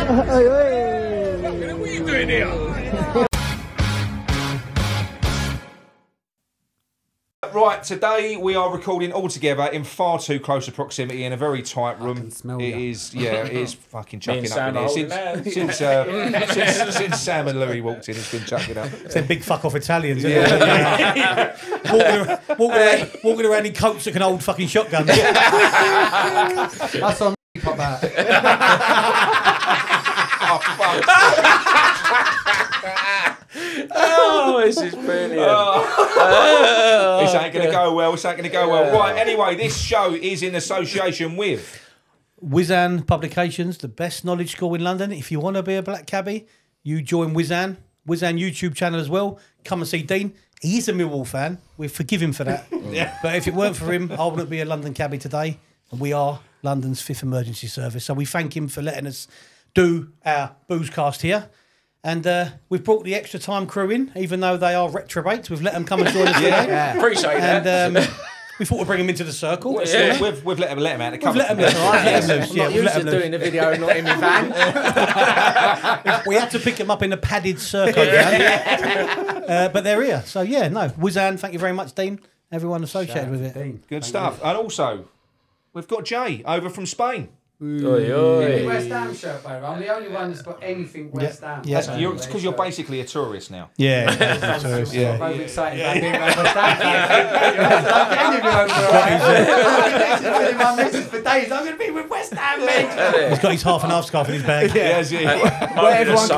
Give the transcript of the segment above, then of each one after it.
What are you doing here? Right, today we are recording all together in far too close a proximity in a very tight room. It is fucking chucking up in here. Since Sam and Louis walked in, it's been chucking up. It's them big fuck off Italians, isn't it? Walking around in coats that can hold fucking shotguns. That's on pop out. Oh, this is brilliant. This ain't going to go well. Right, anyway, this show is in association with Whizzan Publications, the best knowledge school in London. If you want to be a black cabbie, you join Whizzan. Whizzan YouTube channel as well. Come and see Dean. He is a Millwall fan. We forgive him for that. But if it weren't for him, I wouldn't be a London cabbie today. And we are London's 5th emergency service. So we thank him for letting us do our Boozecast here. And we've brought the extra time crew in, even though they are retrobates. We've let them come and join us today. Appreciate that. And we thought we'd bring them into the circle. We've let them out. We've let them loose. I'm not used to doing the video and not in my van. We had to pick them up in a padded circle. But they're here. So, yeah, no. Whizzan, thank you very much, Dean. Everyone associated with it. Dean. Good stuff. And also, we've got Jay over from Spain. West Ham shirt, by the way. I'm the only one that's got anything West Ham. Yeah. It's because you're basically a tourist now. Yeah. I'm very excited about being West Ham. My message for days. I'm going to be with West Ham, mate. He's got his half and half scarf in his bag. What everyone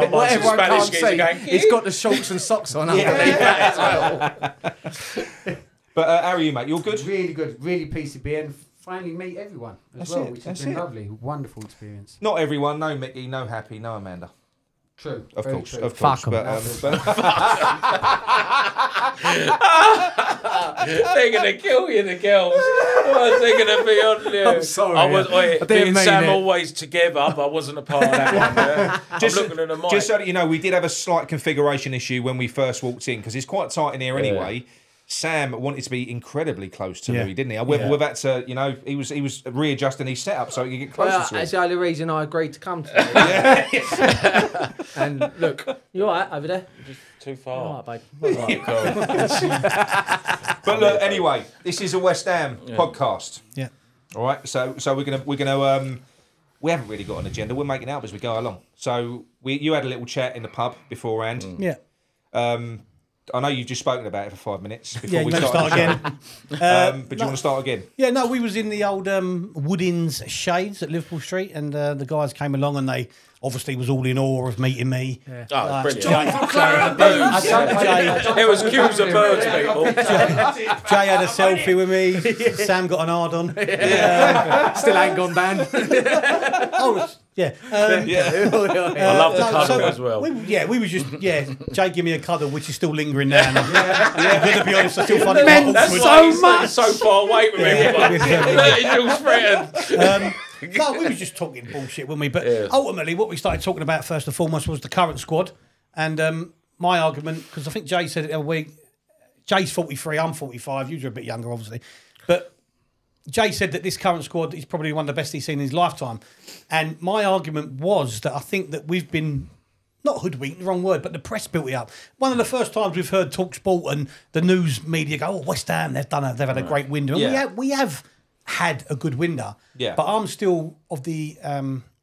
can't see, he's got the shorts and socks on underneath that as well. But how are you, mate? You're good? Really good. Really PCB and finally meet everyone as well, which has been lovely. Wonderful experience. Not everyone. No Mickey, no Happy, no Amanda. True. Of course. True. Of course. Fuck 'em. They're going to kill you, the girls. They're going to be on you. I'm sorry. Me and Sam always together, but I wasn't a part of that one. Just, I'm looking at the mic. Just so that you know, we did have a slight configuration issue when we first walked in, because it's quite tight in here anyway. Sam wanted to be incredibly close to Louis, didn't he? We've had to, he was readjusting his setup so he could get closer to him. That's the only reason I agreed to come to you. And look, you all right over there? Just too far. All right, babe. But look, anyway, this is a West Ham podcast. Yeah. All right, so we're gonna we haven't really got an agenda. We're making it up as we go along. So you had a little chat in the pub beforehand. Yeah. I know you've just spoken about it for 5 minutes before we start again. But do you want to start again? Yeah, no, we was in the old Woodins Shades at Liverpool Street, and the guys came along and they obviously was all in awe of meeting me. Yeah. Oh, brilliant. Claret and Booze. It was queues of birds, people. Jay had a selfie with me. Sam got an hard on. Still ain't gone banned. Yeah. I love the cuddle as well. We was just, Jay give me a cuddle, which is still lingering now. I'm going to be honest, I still find it quite That's awkward. so much. So far away from everyone. He's threatened. No, we was just talking bullshit, weren't we? But ultimately, what we started talking about first and foremost was the current squad. And my argument, because I think Jay said it the other week, Jay's 43, I'm 45, you're a bit younger, obviously. But Jay said that this current squad is probably one of the best he's seen in his lifetime. And my argument was that I think that we've been, not hoodwinked, the wrong word, but the press built it up. One of the first times we've heard TalkSport and the news media go, West Ham, they've had a great window. And we have had a good window. Yeah. But I'm still of the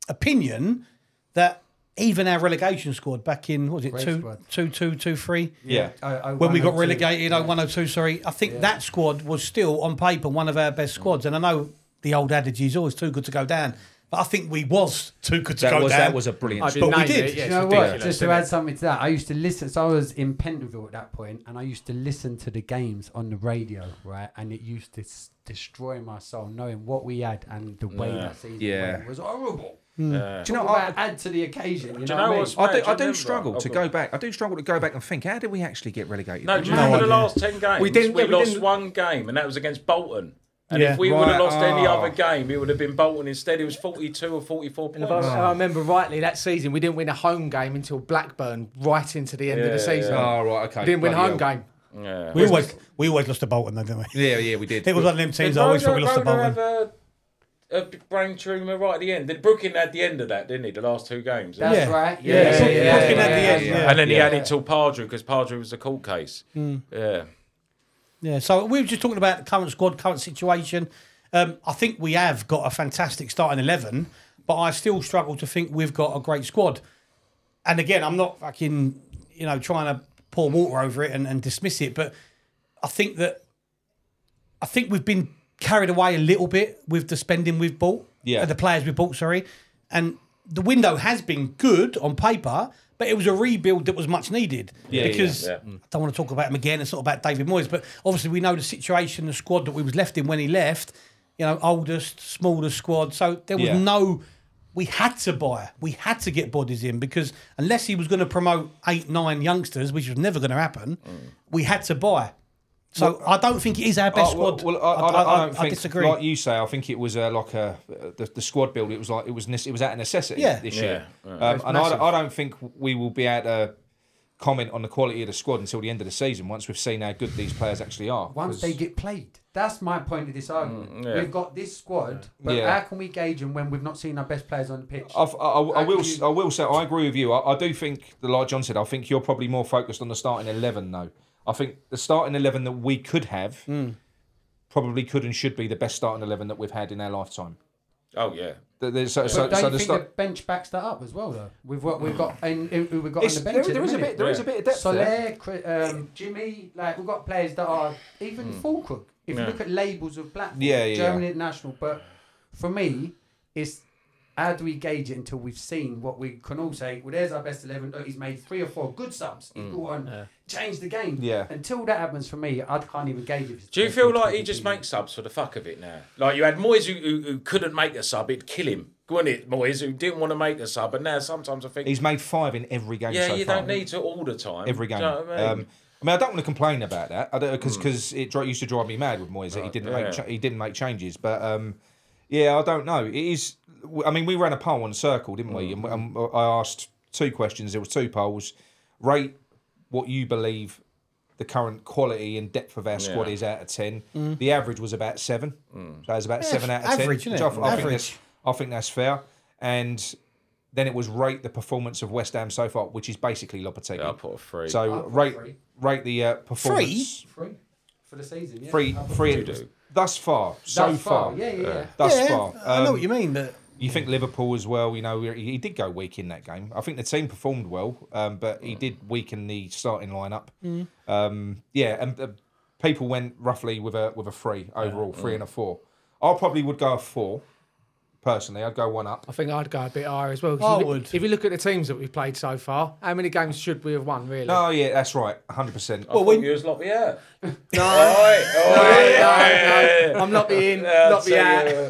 opinion that even our relegation squad back in, what was it, 2-2-2-3? Yeah. When we got relegated, 01-02, sorry. I think that squad was still, on paper, one of our best squads. And I know the old adage is always too good to go down. But I think we was too good to go down. That was a brilliant squad. But we did. You know what? Just to add something to that, I used to listen. So I was in Pentonville at that point, and I used to listen to the games on the radio, right? And it used to destroy my soul, knowing what we had and the way that season went was horrible. Do you know what? Add to the occasion. You know what I do struggle to go back. I do struggle to go back and think, how did we actually get relegated? No, do you remember the last 10 games? We lost one game, and that was against Bolton. And if we would have lost any other game, it would have been Bolton instead. It was 42 or 44 points. If I remember rightly, that season we didn't win a home game until Blackburn right into the end of the season. Oh, right, okay. Didn't win a home game. Yeah. We always lost to Bolton, though, didn't we? Yeah, we did. It was one of them teams I always thought we lost to Bolton. a brain tumour right at the end. Brooklyn had the end of that, didn't he? The last 2 games. That's right. Yeah. Brooklyn had the end. Yeah. And then he had it till Pardrew because Pardrew was the court case. Yeah. Yeah. So we were just talking about the current squad, current situation. I think we have got a fantastic starting 11, but I still struggle to think we've got a great squad. And again, I'm not fucking, trying to pour water over it and dismiss it, but I think we've been carried away a little bit with the spending we've bought, the players we've bought, and the window has been good on paper, but it was a rebuild that was much needed. I don't want to talk about him again. It's not about David Moyes, but obviously we know the situation, the squad that we was left in when he left. Oldest, smallest squad. So there was no. We had to buy. We had to get bodies in because unless he was going to promote 8, 9 youngsters, which was never going to happen, we had to buy. So I don't think it is our best squad. I disagree. Like you say, I think it was the squad build. It was out of necessity this year, and I don't think we will be able to comment on the quality of the squad until the end of the season. Once we've seen how good these players actually are, once they get played. That's my point of this argument. We've got this squad, but how can we gauge them when we've not seen our best players on the pitch? I will say I agree with you. I do think, like John said, I think you're probably more focused on the starting 11 though. I think the starting 11 that we could have probably could and should be the best starting 11 that we've had in our lifetime. Oh yeah. Don't you think the bench backs that up as well though? We've got on the bench. There is a bit of depth there. Jimmy, we've got players that are even Fulcrook. If you look at labels of Blackpool, German international, but for me, it's how do we gauge it until we've seen what we can all say? Well, there's our best 11. He's made 3 or 4 good subs. He's go on, change the game. Yeah. Until that happens for me, I can't even gauge it. Do you feel like he just makes subs for the fuck of it now? Like you had Moyes who couldn't make a sub, it'd kill him. Wasn't it, Moyes, who didn't want to make a sub, and now sometimes I think he's made 5 in every game. Yeah, so you far. don't need to all the time. Every game. Do you know what I mean? I don't want to complain about that because it used to drive me mad with Moyes that he didn't make changes. But I don't know. It is. I mean, we ran a poll on Circle, didn't we? And I asked 2 questions. There was 2 polls. Rate what you believe the current quality and depth of our squad is out of 10. The average was about 7. So it was about 7 out of 10. Average, isn't it? I think that's fair. And then it was rate the performance of West Ham so far, which is basically Lopetegui. I'll put a 3. So rate the performance. 3 for the season. Yeah. 3 thus far. So far. Yeah. Thus far. I know what you mean, but you think Liverpool as well? He did go weak in that game. I think the team performed well, but he did weaken the starting lineup. And people went roughly with a 3 overall, 3 and a 4. I probably would go a 4. Personally, I'd go 1 up. I think I'd go a bit higher as well. I would. If you look at the teams that we've played so far, how many games should we have won, really? Oh, yeah, that's right. 100%. Well, when you was locked me out. No, I'm not being out.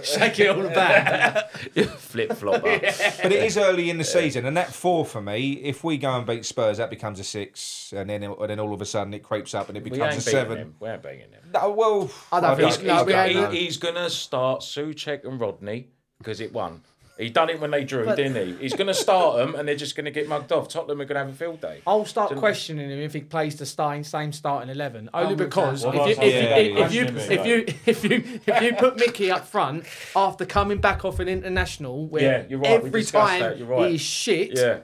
Shake it all about. Flip-flopper. But it is early in the season, and that 4 for me, if we go and beat Spurs, that becomes a 6, and then all of a sudden it creeps up and it becomes a 7. We ain't beating him. No, well, I don't think he's going to start Souček and Rodney because it won. He done it when they drew, didn't he? He's going to start them and they're just going to get mugged off. Tottenham are going to have a field day. I'll start questioning him if he plays the same starting 11. Only because if you put Mickey up front after coming back off an international where you're right. every time he's shit. Yeah.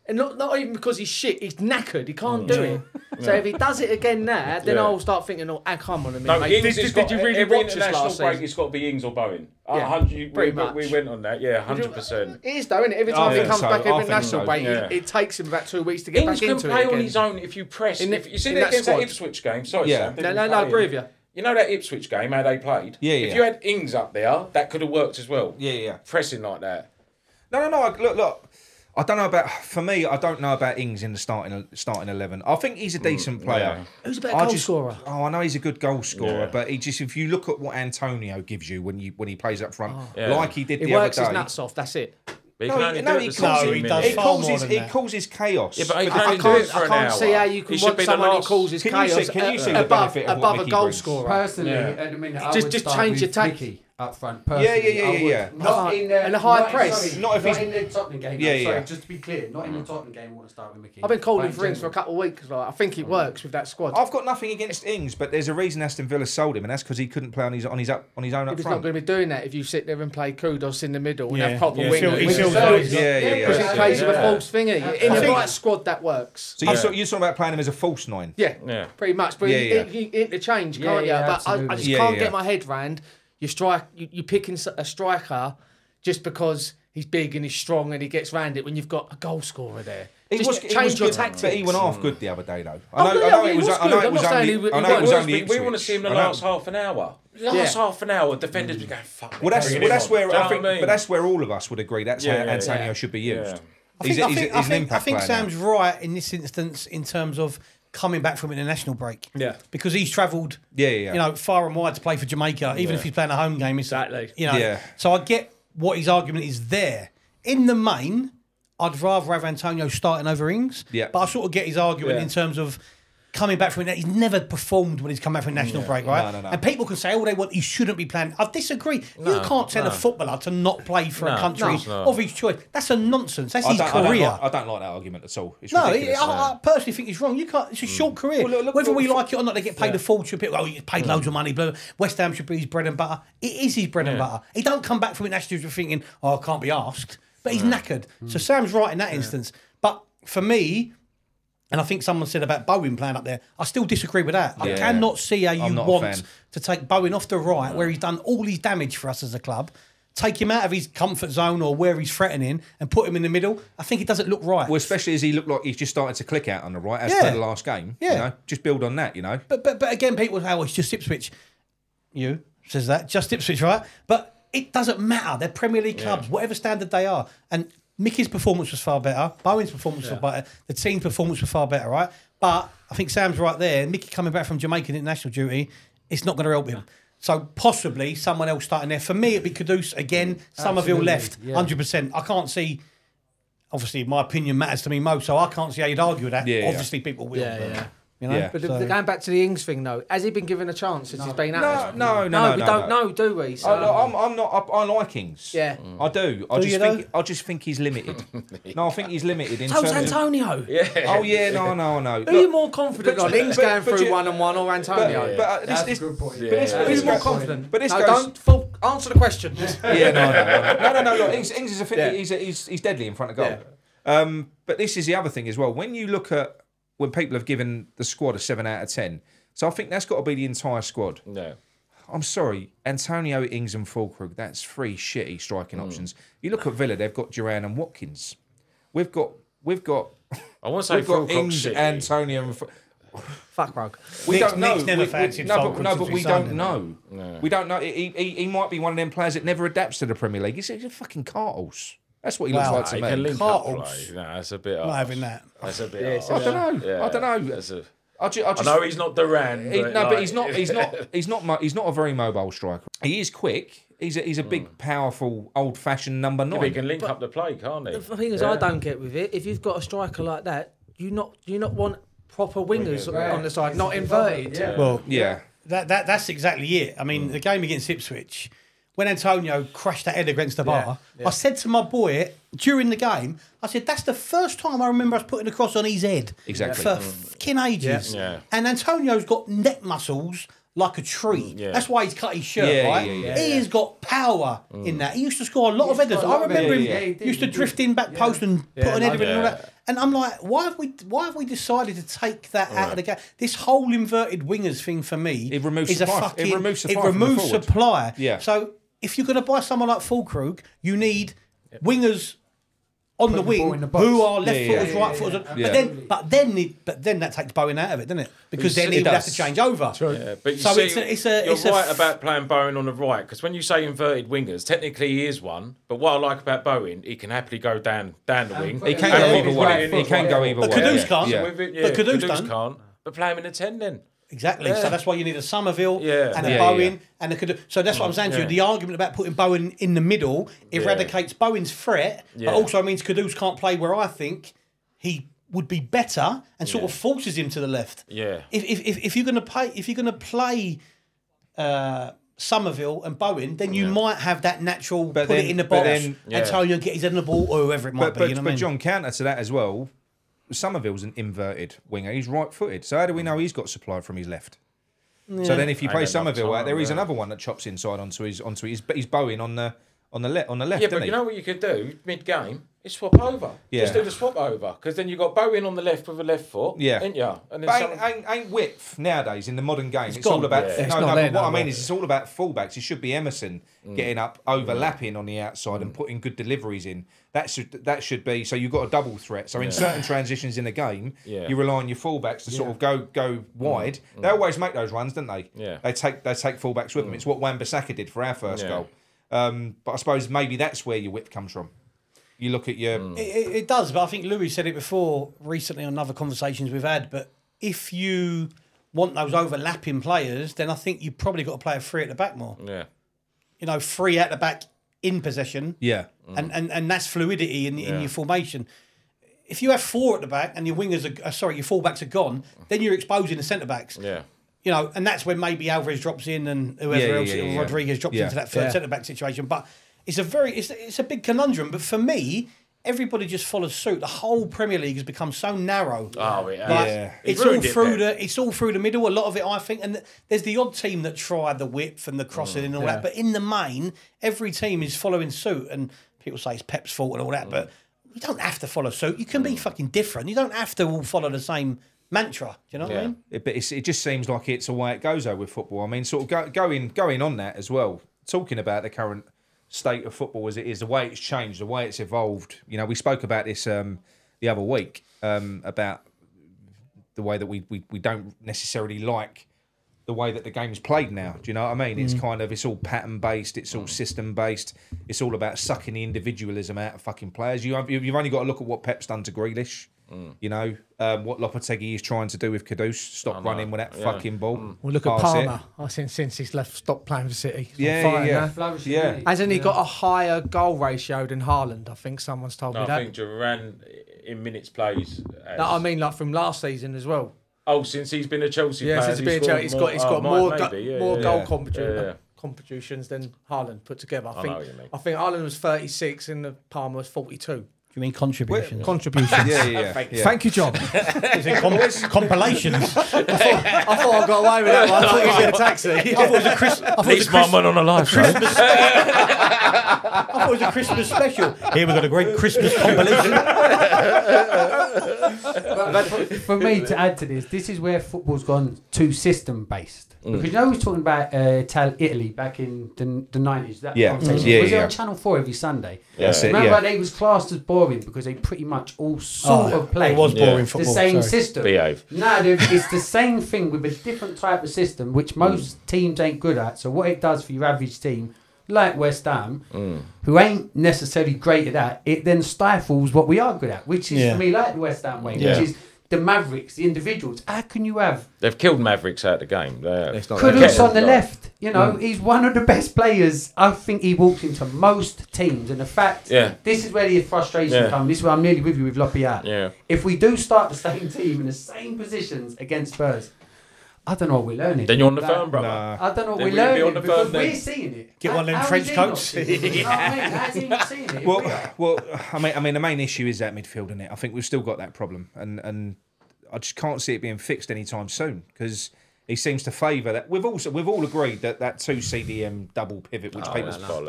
And not even because he's shit, he's knackered. He can't do it. So if he does it again now, then I'll start thinking, come on a minute, mate. Did you really watch us last break, season? It's got to be Ings or Bowen. Pretty much. We went on that, 100%. It is though, isn't it? Every time he comes back every international break, it takes him about 2 weeks to get back into it. Ings can play on his own if you press. You see that against that Ipswich game? Sorry, Sam. No, agree with you. You know that Ipswich game, how they played? Yeah. If you had Ings up there, that could have worked as well. Yeah. Pressing like that. No. Look. I don't know about. For me, I don't know about Ings in the starting 11. I think he's a decent player. Who's a better goal scorer? Oh, I know he's a good goal scorer, but he just if you look at what Antonio gives you when he plays up front, like he did the other day. He works his nuts off. That's it. He causes chaos. Yeah, but I can't see how you can want someone who causes chaos can you see above a goal scorer. Personally, I mean, just change your tactic. up front. Personally, yeah. Not in the high press. Not in the Tottenham game. Yeah. Just to be clear, not in the Tottenham game. I want to start with Mickey. I've been calling for Ings for a couple of weeks. Like, I think it works with that squad. I've got nothing against Ings, but there's a reason Aston Villa sold him, and that's because he couldn't play on his own up He's front. not going to be doing that if you sit there and play Kudos in the middle and have proper wingers. Because it plays with a false thingy. In the right squad, that works. So you're talking about playing him as a false 9? Yeah, pretty much. But you interchange, can't you? But I just can't get my head round. You're picking a striker just because he's big and he's strong and he gets round it when you've got a goal scorer there. Change your tactics. But he went half good the other day, though. I know it was only. We want to see him in the last half an hour. Last half an hour, defenders be going, fuck. Well, that's where I think, but that's where all of us would agree. That's how Antonio should be used. I think Sam's right in this instance in terms of coming back from an international break. Yeah. Because he's travelled far and wide to play for Jamaica, even if he's playing a home game. Exactly. So I get what his argument is there. In the main, I'd rather have Antonio starting over Ings. Yeah. But I sort of get his argument in terms of coming back from it. He's never performed when he's come back from a national break, right? No. And people can say all they want, he shouldn't be playing. I disagree. You can't tell a footballer to not play for a country of his choice. That's a nonsense. That's his career. I don't like that argument at all. It's ridiculous. I personally think he's wrong. You can't. It's a short career. Well, whether we like it or not, they get paid a fortune. People he gets paid loads of money. West Ham should be his bread and butter. It is his bread and butter. He don't come back from international thinking, I can't be asked. But he's knackered. So Sam's right in that instance. But for me, and I think someone said about Bowen playing up there, I still disagree with that. I cannot see how you want to take Bowen off the right, where he's done all his damage for us as a club, take him out of his comfort zone or where he's threatening and put him in the middle. I think it doesn't look right. Well, especially as he looked like he's just starting to click out on the right as per the last game. Yeah. You know? Just build on that, you know. But again, people say, it's just Ipswich. You says that, just Ipswich, right? But it doesn't matter. They're Premier League clubs, whatever standard they are. And Mickey's performance was far better. Bowen's performance was better. The team's performance was far better, right? But I think Sam's right there. Mickey coming back from Jamaican international duty, it's not going to help him. So possibly someone else starting there. For me, it'd be Kudus again. Somerville left, 100%. I can't see. Obviously, my opinion matters to me most, so I can't see how you'd argue with that. Obviously, people will. You know? But going back to the Ings thing, though, has he been given a chance since he's been out? No, we don't know, do we? So. I'm not. I like Ings. Yeah, I do. I just think he's limited. I think he's limited in terms No. Antonio. Who are you more confident on, Ings going through 1-on-1 or Antonio? That's a good point. Who's more confident? But this don't answer the question. No. Look, Ings is a fit. He's deadly in front of goal. But this is the other thing as well. When you look at when people have given the squad a 7 out of 10. So I think that's got to be the entire squad. No. I'm sorry, Antonio, Ings and Fulkrug, that's 3 shitty striking options. You look at Villa, they've got Duran and Watkins. We've got I want to say Fulkrug Ings, shitty. Antonio and Fuck rug. We don't know. Nick's never fancied but we don't know. No. We don't know. He might be one of them players that never adapts to the Premier League. He's a fucking cartels. That's what he looks like to me. Can link up play. No, that's a bit. Not having that. That's a bit. I don't know. I don't know. I know he's not Duran. But he's not a very mobile striker. He is quick. He's a big, powerful, old-fashioned number 9. He can link up the play, can't he? The thing is, I don't get with it. If you've got a striker like that, you not want proper wingers on the side, not inverted. Well, that's exactly it. I mean, the game against Ipswich, when Antonio crashed that head against the bar, I said to my boy during the game, I said, that's the first time I remember us putting a cross on his head. Exactly. For fucking ages. Yeah. And Antonio's got neck muscles like a tree. That's why he's cut his shirt, right? He has got power in that. He used to score a lot of headers. I remember him used to drift in back post and put an header in and all that. And I'm like, why have we decided to take that out of the game? This whole inverted wingers thing for me is a fucking... It removes supply. Yeah. So if you're going to buy someone like Fulkrug, you need wingers on the wing who are left footers, right footers. But then that takes Bowen out of it, doesn't it? Because then he would have to change over. Yeah, but you're right about playing Bowen on the right, because when you say inverted wingers, technically he is one. But what I like about Bowen, he can happily go down the wing. He can go either way. He can go either way. But Kudus can't. But Kudus can't. But play him in a 10 then. Exactly. So that's why you need a Somerville and a Bowen and a Kudus. So that's what I'm saying to you. The argument about putting Bowen in the middle eradicates Bowen's threat, but also means Kudus can't play where I think he would be better and sort of forces him to the left. Yeah. If you're going to play Somerville and Bowen, then you might have that natural it in the box, Antonio get his head on the ball or whoever it might be. But John, counter to that as well, Somerville's an inverted winger. He's right-footed. So how do we know he's got supply from his left? Yeah. So then if you play Somerville out there, he's another one that chops inside onto his Bowen on the left. Yeah, but you know what you could do mid-game? Is swap over. Yeah. Just do the swap over. Because then you've got Bowen on the left with a left foot. Yeah. Ain't you? And then ain't width nowadays in the modern game. It's all about... Yeah. But what I mean is it's all about fullbacks. It should be Emerson getting up, overlapping on the outside and putting good deliveries in. That should be... So you've got a double threat. So in certain transitions in the game, you rely on your fullbacks to sort of go wide. They always make those runs, don't they? Yeah. They take fullbacks with them. It's what Wan-Bissaka did for our first goal. But I suppose maybe that's where your width comes from. You look at your... It does, but I think Louis said it before recently on other conversations we've had, but if you want those overlapping players, then I think you've probably got to play a 3 at the back more. Yeah. 3 at the back in possession. Yeah. And that's fluidity in your formation. If you have 4 at the back and your wingers your fullbacks are gone, then you're exposing the centre-backs. Yeah. And that's when maybe Alvarez drops in and whoever else, Rodriguez drops into that third centre-back situation. But it's a big conundrum. But for me, everybody just follows suit. The whole Premier League has become so narrow. Oh, yeah. It's all through the middle. A lot of it, I think. And there's the odd team that try the width and the crossing and all that. But in the main, every team is following suit. And people say it's Pep's fault and all that. But you don't have to follow suit. You can be fucking different. You don't have to all follow the same mantra. Do you know what I mean? But it just seems like it's the way it goes, though, with football. I mean, sort of going on that as well, talking about the current state of football as it is, the way it's changed, the way it's evolved. We spoke about this the other week about the way that we don't necessarily like the way that the game's played now. Do you know what I mean? It's it's all pattern based, it's all system based, it's all about sucking the individualism out of fucking players. You've only got to look at what Pep's done to Grealish. What Lopetegui is trying to do with Kudus, stop running with that fucking ball. Well, look at Palmer. I think since he's stopped playing for City. Hasn't he got a higher goal ratio than Haaland? I think someone's told me that. I think Duran in minutes plays. No, I mean like from last season as well. Oh, since he's been a Chelsea player, since he's been a Chelsea, he's got more goal contributions than Haaland put together. I think Haaland was 36 and Palmer was 42. You mean contributions? Contributions. Yeah. Thank you, John. Is it compilations? I thought I got away with that one. I thought he was in a taxi. I thought it was a my man on a live show. I thought it was a Christmas special. Here we've got a great Christmas compilation. but for me to add to this is where football's gone too system-based. Because we was talking about Italy back in the 90s. That conversation. Was it on Channel 4 every Sunday? Remember they was classed as boring because they pretty much all sort of played it was boring football, the same system. Behave. No, it's the same thing with a different type of system, which most teams ain't good at. So what it does for your average team, like West Ham, who ain't necessarily great at that, it then stifles what we are good at, which is for me like the West Ham way, which is the Mavericks, the individuals. How can you have... They've killed Mavericks out of the game. Kudus on the left. He's one of the best players. I think he walks into most teams. And the fact, this is where the frustration comes. This is where I'm nearly with you with Lopetegui. Yeah. If we do start the same team in the same positions against Spurs, I don't know what we're learning. Then you're on the phone, brother. I don't know what we're learning because we're seeing it. Get one of them French coats. You know what I mean? How's he not seeing it? Well, I mean, the main issue is that midfield, isn't it? I think we've still got that problem, and I just can't see it being fixed anytime soon because he seems to favour that. We've all agreed that 2 CDM double pivot, which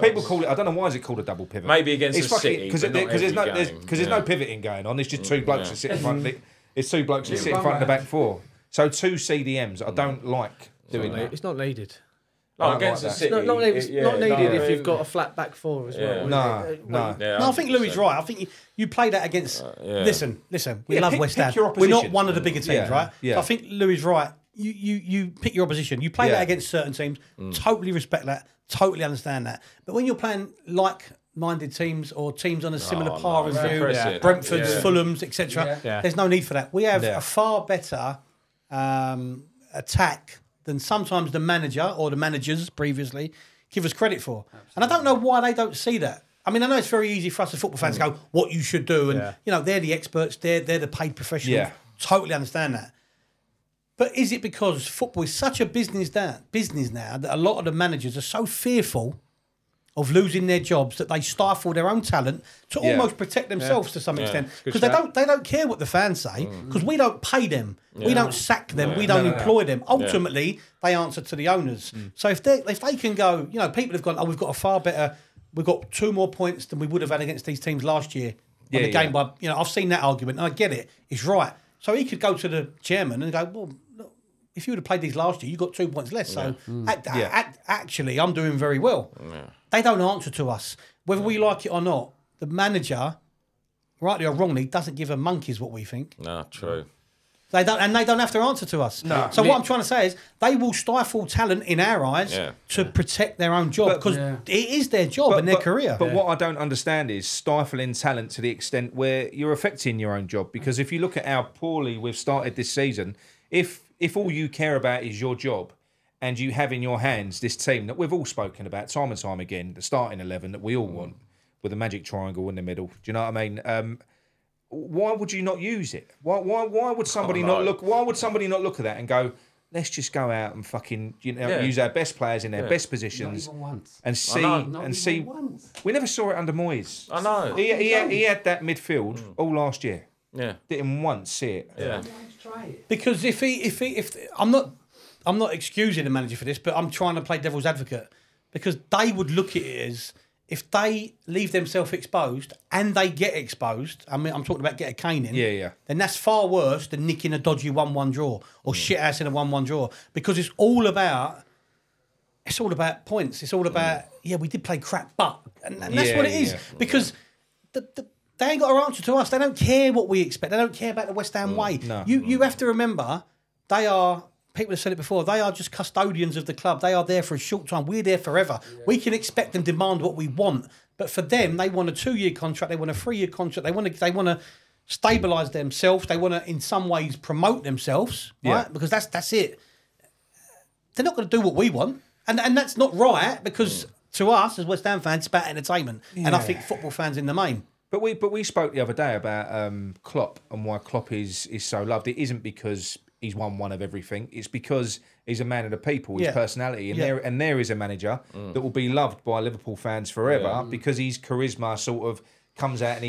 people call it. I don't know why is it called a double pivot. Maybe against the City, because there's no pivoting going on. There's just 2 blokes that sit in front. It's 2 blokes that sit in front of the back 4. So 2 CDMs, I don't like doing that. It's not needed. Against the City. It's not needed if you've got a flat back 4 as well. No. I think Louis is right. I think you play that against... Listen, we love West Ham. We're not one of the bigger teams, right? Yeah. So I think Louis is right. You pick your opposition. You play that against certain teams. Totally respect that. Totally understand that. But when you're playing like-minded teams or teams on a similar par as you, Brentford's, Fulham's, etc., there's no need for that. We have a far better attack than sometimes the manager or the managers previously give us credit for. Absolutely. And I don't know why they don't see that. I mean, I know it's very easy for us as football fans to go, what you should do. And, they're the experts. They're the paid professionals. Yeah. Totally understand that. But is it because football is such a business now that a lot of the managers are so fearful of losing their jobs that they stifle their own talent to almost protect themselves to some extent, because they don't care what the fans say, because we don't pay them, we don't sack them, we don't employ them. Ultimately, they answer to the owners. So if they can go, people have gone, we've got 2 more points than we would have had against these teams last year on the game. By I've seen that argument and I get it. It's right. So he could go to the chairman and go, well, look, if you would have played these last year, you got 2 points less. So actually, I'm doing very well. Yeah. They don't answer to us. Whether we like it or not, the manager, rightly or wrongly, doesn't give a monkey's what we think. No, true. They don't have to answer to us. No. So what I'm trying to say is they will stifle talent in our eyes to protect their own job, because it is their job and their career. But what I don't understand is stifling talent to the extent where you're affecting your own job. Because if you look at how poorly we've started this season, if all you care about is your job, and you have in your hands this team that we've all spoken about time and time again, the starting 11 that we all want, with a magic triangle in the middle. Do you know what I mean? Why would you not use it? Why would somebody not look? Why would somebody not look at that and go, let's just go out and fucking use our best players in their best positions and see once. We never saw it under Moyes. I know. He had that midfield all last year. Yeah, didn't once see it. Yeah, because if I'm not excusing the manager for this, but I'm trying to play devil's advocate, because they would look at it as, if they leave themselves exposed and they get exposed, I mean, I'm talking about get a caning, then that's far worse than nicking a dodgy 1-1 draw or shit ass in a 1-1 draw, because it's all about points. It's all about, we did play crap, but, and that's what it is, because they ain't got an answer to us. They don't care what we expect. They don't care about the West Ham way. No. You have to remember, they are... People have said it before. They are just custodians of the club. They are there for a short time. We're there forever. Yeah. We can expect and demand what we want, but for them, they want a 2-year contract. They want a 3-year contract. They want to stabilise themselves. They want to, in some ways, promote themselves, right? Because that's it. They're not going to do what we want, and that's not right, because to us as West Ham fans, it's about entertainment, and I think football fans in the main. But we spoke the other day about Klopp and why Klopp is so loved. It isn't because he's won one of everything. It's because he's a man of the people, his personality. And there is a manager that will be loved by Liverpool fans forever because his charisma sort of comes out, and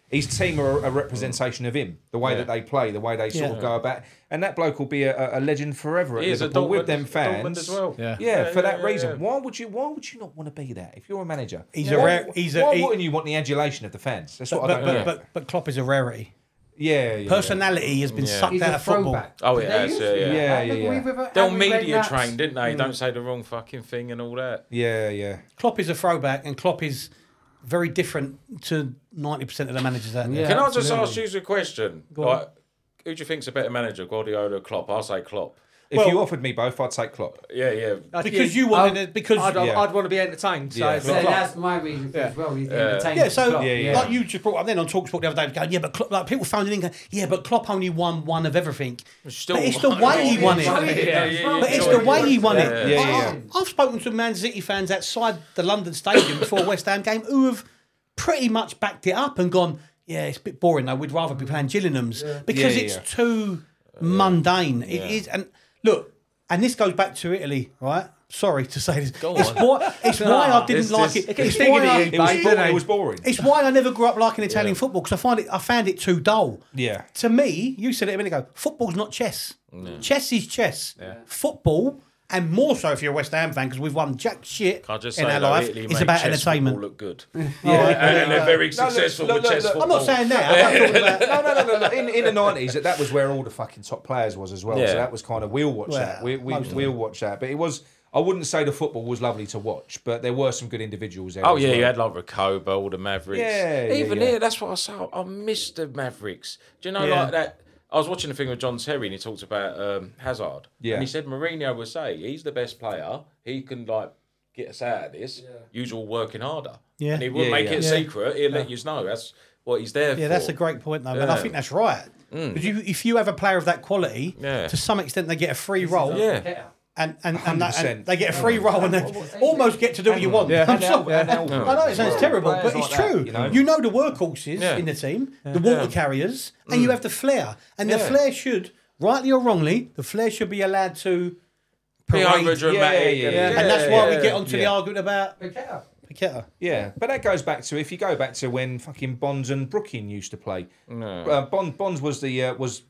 his team are a representation of him. The way that they play, the way they sort of go about. And that bloke will be a legend forever at Liverpool with them fans. As well. For that reason. Why would you not want to be that if you're a manager? Why wouldn't you want the adulation of the fans? That's what I don't know. But Klopp is a rarity. Personality has been sucked out of football. Oh, it has, They're all media nuts. trained, didn't they? Don't say the wrong fucking thing and all that. Yeah. Klopp is a throwback, and Klopp is very different to 90% of the managers out there. Can I just ask you a question? Like, who do you think's a better manager, Guardiola or Klopp? I'll say Klopp. If you offered me both, I'd take Klopp. Yeah. Because you wanted it. Because I'd want to be entertained. So that's my reason as well. He's entertained. Like you just brought up then on TalkSport the other day, going, but Klopp, like people found it in, going, but Klopp only won one of everything. But it's the way he won it. But it's the way he won it. I've spoken to Man City fans outside the London Stadium before a West Ham game who have pretty much backed it up and gone, it's a bit boring though. We'd rather be playing Gillingham's because it's too mundane. It is, and look, and this goes back to Italy, right? Sorry to say this. It's why I didn't like it. It was boring. It's why I never grew up liking Italian football, because I found it too dull. Yeah. To me, you said it a minute ago, football's not chess. Chess is chess. Football, and more so if you're a West Ham fan, because we've won jack shit in our life, it's about entertainment. Look good. And they're very successful with chess football. I'm not saying that. No. In the 90s, that was where all the fucking top players was as well. So that was kind of, we'll watch that. We'll watch that. But it was, I wouldn't say the football was lovely to watch, but there were some good individuals there. Oh, you had like Recoba, all the Mavericks. Even here, that's what I say. I miss the Mavericks. Do you know, like that? I was watching a thing with John Terry, and he talked about Hazard. And he said Mourinho would say he's the best player. He can like get us out of this. Usual working harder. And he wouldn't make it a secret. He'll let you know. That's what he's there for. Yeah, that's a great point, though. And I think that's right. Because if you have a player of that quality, to some extent they get a free role. And they get a free role and they almost get to do what you want. I know it sounds terrible, but it's true. You know the workhorses in the team, the water carriers, and you have the flair. And the flair should rightly or wrongly, the Flair should be allowed to be parade. over dramatic. And that's why we get onto the argument about Paqueta. Yeah, but that goes back to, if you go back to when fucking Bonds and Brooking used to play. Bonds was the was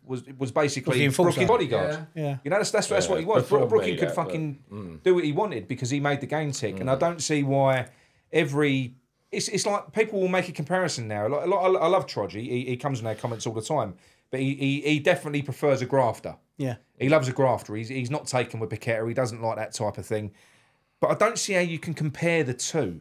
basically Brooking's bodyguard. Yeah. You know, that's what he was. Brooking could fucking do what he wanted because he made the game tick, and I don't see why it's like people will make a comparison now. I love Trodgy. He comes in our comments all the time, but he definitely prefers a grafter. Yeah, he loves a grafter. He's not taken with Paqueta. He doesn't like that type of thing. But I don't see how you can compare the two.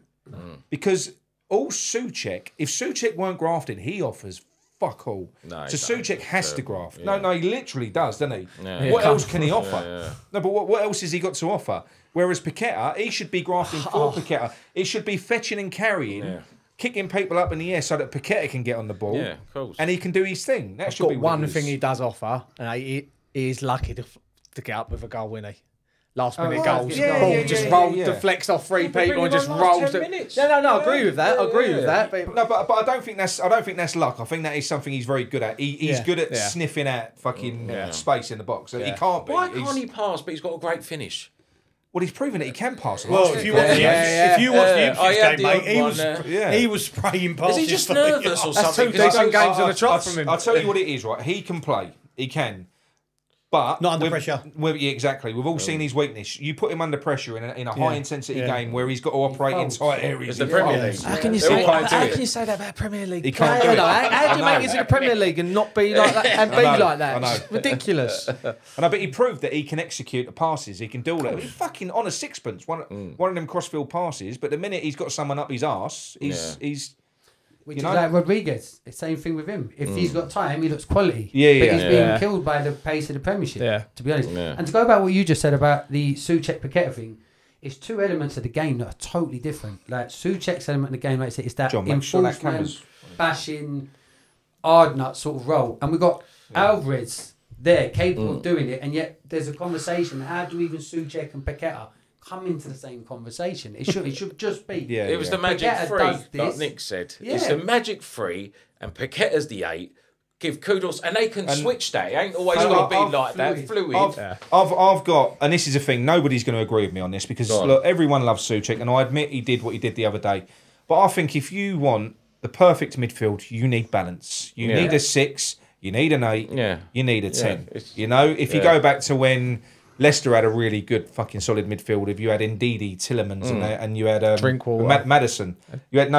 Because all Souček, if Souček weren't grafting, he offers fuck all. No, so Souček has to graft. Yeah. No, he literally does, doesn't he? Yeah. What else can he offer? No, but what else has he got to offer? Whereas Paqueta, he should be grafting for Paqueta. It should be fetching and carrying, kicking people up in the air so that Paqueta can get on the ball. Yeah, of course. And he can do his thing. That should be one thing he does offer, and he is lucky to get up with a goal, isn't he? Last minute goals. Roll, deflects off three people and just rolls. I agree with that. But I don't think that's luck. I think that is something he's very good at. He's good at sniffing out fucking space in the box. He can't be. Why can't he pass? But he's got a great finish. Well, he's proven that he can pass. Well, if you watch the Ipswich game, mate, he was spraying passes. Is he just nervous or something? That's 2 decent games on the trot from him. I'll tell you what it is, right? He can play. He can. But not under pressure. Exactly. We've all seen his weakness. You put him under pressure in a high intensity game where he's got to operate in tight areas. The Premier League. How can you say that about Premier League? He can't do it. How do you make it to the Premier League and not be like that and be like that? I know. It's ridiculous. But he proved that he can execute the passes. He can do all that. He's fucking on a sixpence. One of them crossfield passes. But the minute he's got someone up his arse, he's Which is like Rodriguez. The same thing with him. If he's got time, he looks quality. But he's being killed by the pace of the Premiership, to be honest. Yeah. And to go about what you just said about the Souček Paqueta thing, it's 2 elements of the game that are totally different. Like Souček's element of the game, like I said, it's that enforcement, bashing, hard nut sort of role. And we've got Alvarez there, capable of doing it. And yet there's a conversation. How do even Souček and Paqueta come into the same conversation? It should just be. It was the magic Paqueta 3, like Nick said. Yeah. It's the magic 3, and Paqueta's the 8. Give kudos, and they can switch that. It ain't always got to be like that. Fluid. I've got, and this is the thing, nobody's going to agree with me on this because look, everyone loves Souček, and I admit he did what he did the other day. But I think if you want the perfect midfield, you need balance. You need a 6, you need an 8, you need a 10. You know, if you go back to when Leicester had a really good fucking solid midfield. If you had Ndidi, Tillemans, and you had Drinkwater, Madison, you had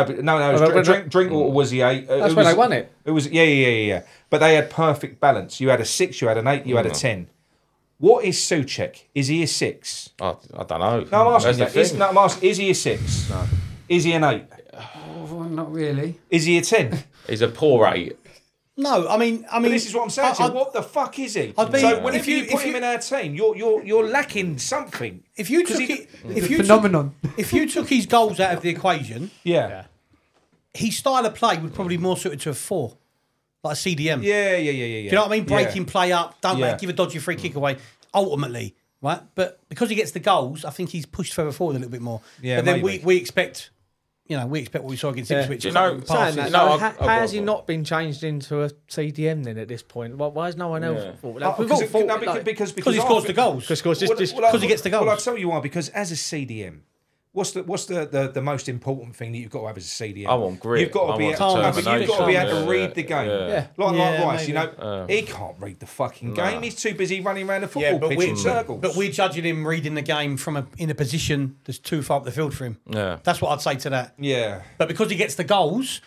Drinkwater was the 8. That's when they won it. It was But they had perfect balance. You had a 6, you had an 8, you had a 10. What is Souček? Is he a 6? I don't know. No, I'm asking that. Is he a 6? No. Is he an 8? Not really. Is he a 10? He's a poor 8. No, I mean, but this is what I'm saying. What the fuck is he? So whenever you put him in our team, you're lacking something. If you took his goals out of the equation, his style of play would probably be more suited to a 4, like a CDM. Yeah. Do you know what I mean? Breaking play up, don't give a dodgy free kick away. Ultimately, right? But because he gets the goals, I think he's pushed further forward a little bit more. Yeah, but then we expect. We expect what we saw against Ipswich. How has he not been changed into a CDM then at this point? Why has no one else thought? Because he scores the goals. Because he gets the goals. Well, I'll tell you why. Because as a CDM, what's the most important thing that you've got to have as a CDM? I want grit. You've got to be able to read the game. Like Rice, he can't read the fucking game. He's too busy running around the football pitch in circles. But we're judging him reading the game in a position that's too far up the field for him. Yeah, that's what I'd say to that. Yeah, but because he gets the goals,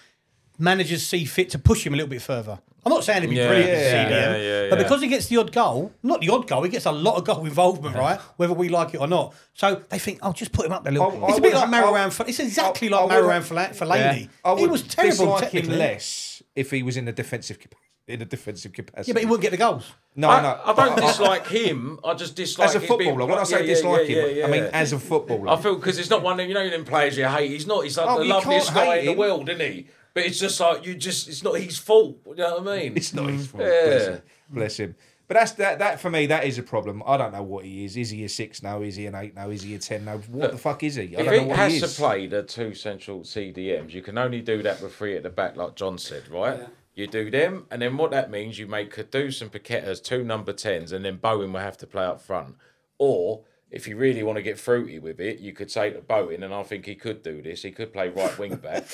managers see fit to push him a little bit further. I'm not saying he'd be brilliant at CDM, but because he gets the odd goal, not the odd goal, he gets a lot of goal involvement, right? Whether we like it or not. So they think, just put him up there a little. It's a bit like Marouane. It's exactly like Marouane Fellaini. He was terrible technically. Less if he was in a defensive capacity. Yeah, but he wouldn't get the goals. No. I don't dislike him. I just dislike as a footballer. When I say dislike him, I mean as a footballer. I feel because it's not one of them players you hate. He's not. He's like the loveliest guy in the world, isn't he? But it's just like it's not his fault. You know what I mean? It's not his fault. Yeah. Bless him. But that for me, that is a problem. I don't know what he is. Is he a 6 now? Is he an 8 now? Is he a 10 now? What the fuck is he? I don't know what he is. If he has to play the 2 central CDMs, you can only do that with 3 at the back, like John said, right? Yeah. You do them, and then what that means, you make Caduce and Paqueta as 2 number 10s, and then Bowen will have to play up front. Or, if you really want to get fruity with it, you could say to Bowen, and I think he could do this, he could play right wing back.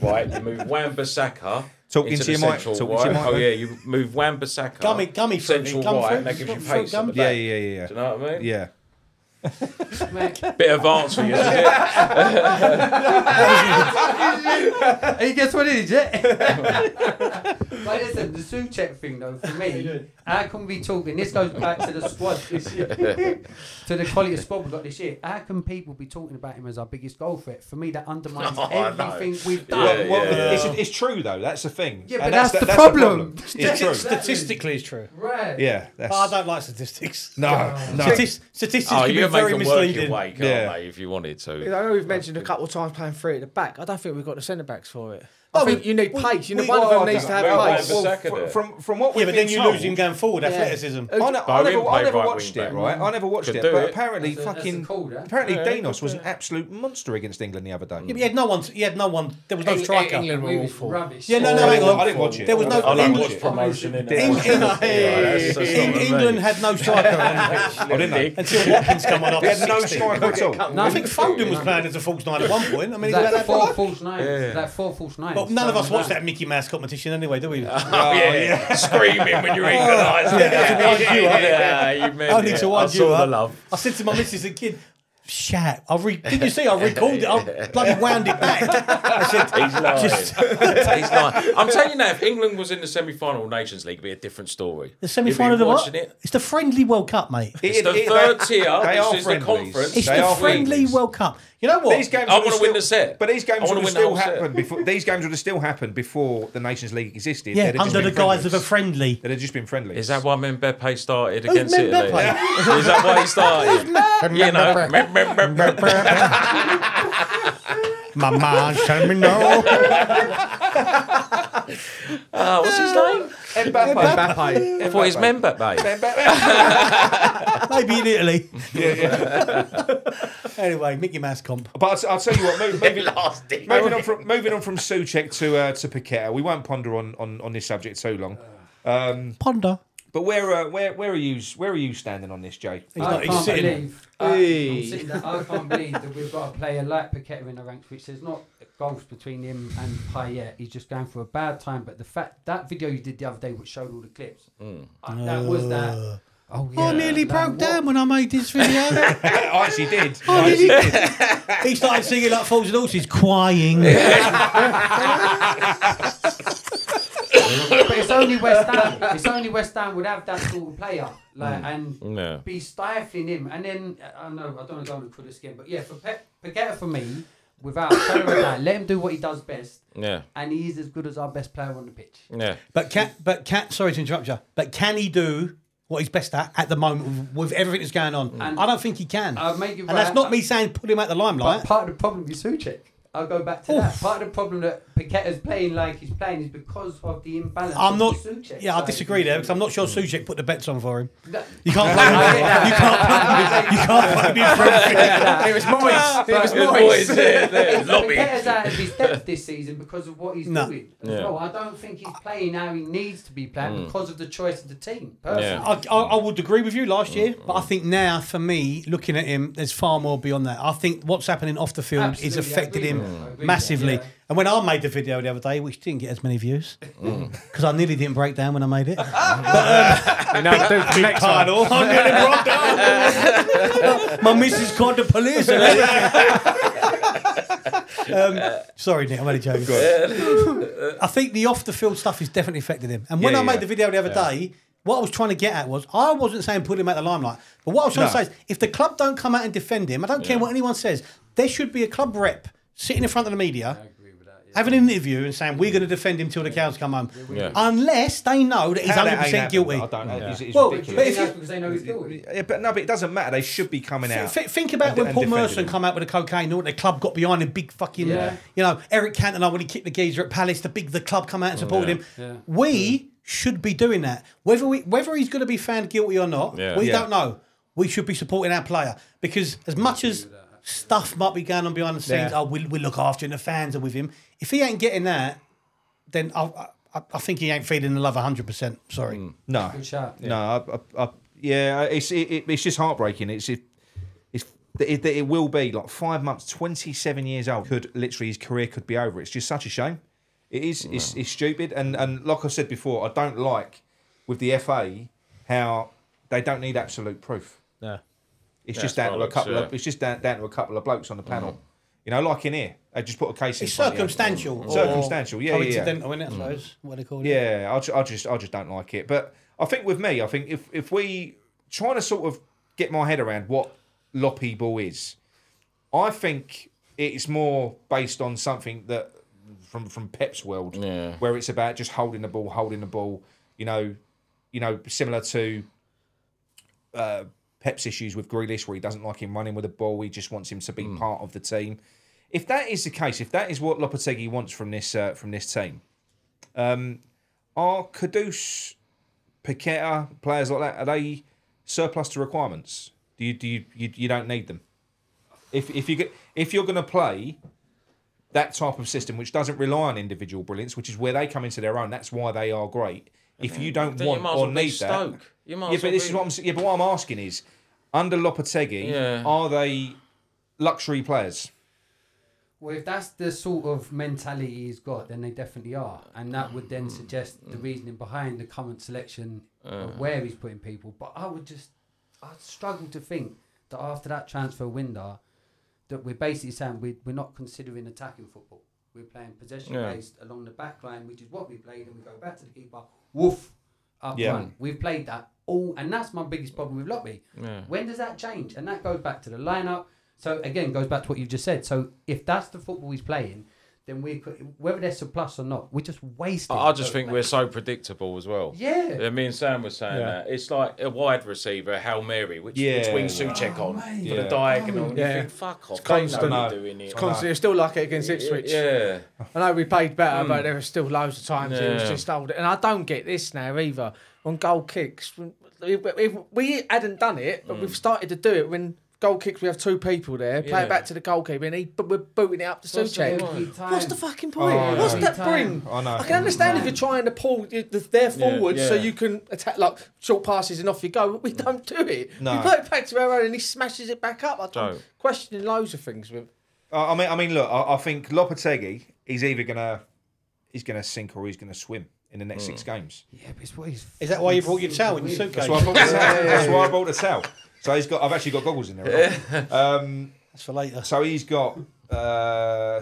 Right, you move Wan-Bissaka into the central right. Oh, yeah, you move Wan-Bissaka gummy central right, and that gives you pace at the back. Yeah. Do you know what I mean? Yeah. Bit advanced for you, isn't it? Hey, guess what it is, yeah? But listen, the Souček thing though, for me, how can we talking? This goes back to the squad this year, to the quality of squad we got this year. How can people be talking about him as our biggest goal threat? For me, that undermines everything we've done. It's true though. That's the thing. Yeah, but that's the problem. It's true. Statistically, it's true. Right. Yeah. I don't like statistics. No. Statistics can be very misleading. Way, can't they, if you wanted to. I know we've mentioned a couple of times playing 3 at the back. I don't think we've got the centre backs for it. I think you need pace. One of them needs to have pace. From what we've but then you lose him going forward. Athleticism. I never watched it. Right, I never watched it. But apparently, apparently, Dinos was an absolute monster against England the other day. Yeah, but he had no one. There was no striker. England were awful. Rubbish. Yeah, no, I didn't watch it. There was no. I don't watch promotion in England had no striker on the pitch. I didn't know. Until Watkins come on. They had no striker at all. No, I think Foden was playing as a false 9 at one point. I mean, that 4 false 9. That 4 false 9. But none of us watched that Mickey Mouse competition anyway, do we? Screaming when you're England. I need to wind you up. Love. I said to my missus as a kid, "Shat, didn't you see? I recalled it. I bloody wound it back." I said, "He's lying." He's lying. I'm telling you now, if England was in the semi-final of Nations League, it'd be a different story. The semi-final of the what? It's the friendly World Cup, mate. It's the third tier, which is the conference. It's the friendly World Cup. You know what? These games I want to win the set. But these games would have still happened before. These games would have still happened before the Nations League existed. Yeah, under the guise of a friendly. They'd have just been friendly. Is that why Mbappe started against Italy? Is that why he started? You know. Mama, tell me no. What's his name? Mbappe. I thought it was Mbappe. Maybe in Italy. Anyway, Mickey Mouse comp. But I'll tell you what. Moving on from Souček to Paqueta. We won't ponder on this subject too long. Ponder. But where are you standing on this, Jay? I can't believe that we've got a player like Paqueta in the ranks, which there's not goals between him and Payet. He's just going through a bad time. But the fact that video you did the other day, which showed all the clips, that was that. Oh, yeah. I nearly broke down when I made this video. I actually did. He started singing like Fools and Horses, crying. But it's only West Ham. It's only West Ham would have that sort of player, and be stifling him. And then I don't want to go on through this again, but yeah, for Paqueta for me, without telling him that, let him do what he does best. Yeah, and he's as good as our best player on the pitch. Yeah, but sorry to interrupt you, but can he do what he's best at the moment with everything that's going on? And I don't think he can. And that's not me saying put him out the limelight. But part of the problem with Souček. I'll go back to that. Part of the problem that Paqueta's playing like he's playing is because of the imbalance. I disagree there because I'm not sure Souček put the bets on for him. You can't blame him. You can't blame him for everything. It was Moyes. Paqueta's out of his depth this season because of what he's doing. No, I don't think he's playing how he needs to be playing because of the choice of the team. Personally, I would agree with you last year, but I think now for me, looking at him, there's far more beyond that. I think what's happening off the field is affected him massively. Yeah. And when I made the video the other day, which didn't get as many views, because I nearly didn't break down when I made it. Next title, I nearly broke down. My missus called the police. Sorry, Nick, I'm only joking. I think the off-the-field stuff has definitely affected him. And when I made the video the other day, what I was trying to get at was, I wasn't saying put him out the limelight, but what I was trying to say is, if the club don't come out and defend him, I don't care what anyone says, there should be a club rep sitting in front of the media, having an interview and saying, we're going to defend him till the cows come home. Unless they know that he's 100% guilty. I don't know. It's ridiculous. But that's because they know he's guilty. But it doesn't matter. They should be coming out. Think about when Paul Merson come out with the cocaine, the club got behind him, big fucking, Eric Cantona when he kicked the geezer at Palace, the club come out and supported him. Yeah. We should be doing that. Whether he's going to be found guilty or not, we don't know. We should be supporting our player because as much as stuff might be going on behind the scenes, we'll look after him, the fans are with him. If he ain't getting that, then I think he ain't feeling the love 100%. Sorry. No. Good shout. Yeah. No. It's just heartbreaking. It will be like 5 months, 27 years old. His career could be over. It's just such a shame. It is. It's stupid. And like I said before, I don't like with the FA how they don't need absolute proof. Yeah. It's just down to a couple of. It's just down to a couple of blokes on the panel. You know, like in here, they just put a case in. It's circumstantial. Circumstantial, yeah. Coincidental, isn't it, I suppose? What they call it. Yeah, I just don't like it. But I think with me, if we trying to sort of get my head around what Loppy ball is, I think it's more based on something that from Pep's world, where it's about just holding the ball. You know, similar to Pep's issues with Grealish, where he doesn't like him running with the ball. He just wants him to be part of the team. If that is the case, if that is what Lopetegui wants from this team, are Kudus, Paqueta, players like that, are they surplus to requirements? You don't need them? If you're going to play that type of system, which doesn't rely on individual brilliance, which is where they come into their own, that's why they are great. If you don't want or need that, but what I'm asking is, under Lopetegui, are they luxury players? Well, if that's the sort of mentality he's got, then they definitely are. And that would then suggest the reasoning behind the current selection of where he's putting people. But I'd struggle to think that after that transfer window, that we're basically saying we're not considering attacking football. We're playing possession-based along the back line, which is what we played, and we go back to the keeper, woof, up front. We've played that all, and that's my biggest problem with Loppy. Yeah. When does that change? And that goes back to the lineup. So again, goes back to what you've just said. So if that's the football he's playing, then whether there's a plus or not, we're just wasting. I just think we're so predictable as well. Yeah. Me and Sam were saying that. It's like a wide receiver, a Hail Mary, which swings Souček on for the diagonal. And you think, fuck off. It's constant. Doing it. It's constant. It's still like it against Ipswich. Yeah. I know we played better, but there were still loads of times it was just old. And I don't get this now either. On goal kicks, we hadn't done it, but we've started to do it when goal kicks, we have two people there, play it back to the goalkeeper, and we're booting it up to Souček. What's the fucking point? What's that bring? I can understand if you're trying to pull their forward so you can attack, like short passes and off you go, but we don't do it. We play it back to our own and he smashes it back up. I'm questioning loads of things with. I mean, look, I think Lopetegui is either gonna sink or he's gonna swim in the next 6 games. Yeah, but it's what he's. Is that why you brought your towel in your suitcase? That's why I brought the towel. That's why I brought the towel. So I've actually got goggles in there. Right? That's for later. So he's got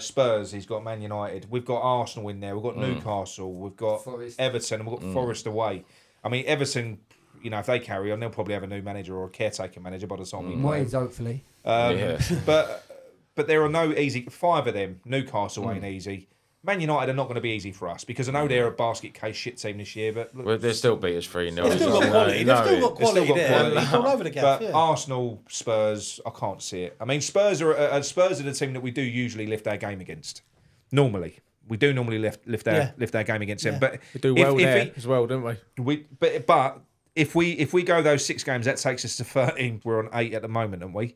Spurs, he's got Man United, we've got Arsenal in there, we've got Newcastle, we've got Forest. Everton, and we've got Forest away. I mean, Everton, you know, if they carry on, they'll probably have a new manager or a caretaker manager by the time we play. Moyes, hopefully. But there are no easy. 5 of them. Newcastle ain't easy. Man United are not going to be easy for us because I know they're a basket case shit team this year, but look, they'll still beat us 3-0. They've still got quality. They've still got quality there. It's all over the gap. But Arsenal, Spurs, I can't see it. I mean, Spurs are the team that we do usually lift our game against. Normally, we do normally lift our game against them. But we do well there as well, don't we? But if we go those 6 games, that takes us to 13. We're on 8 at the moment, aren't we?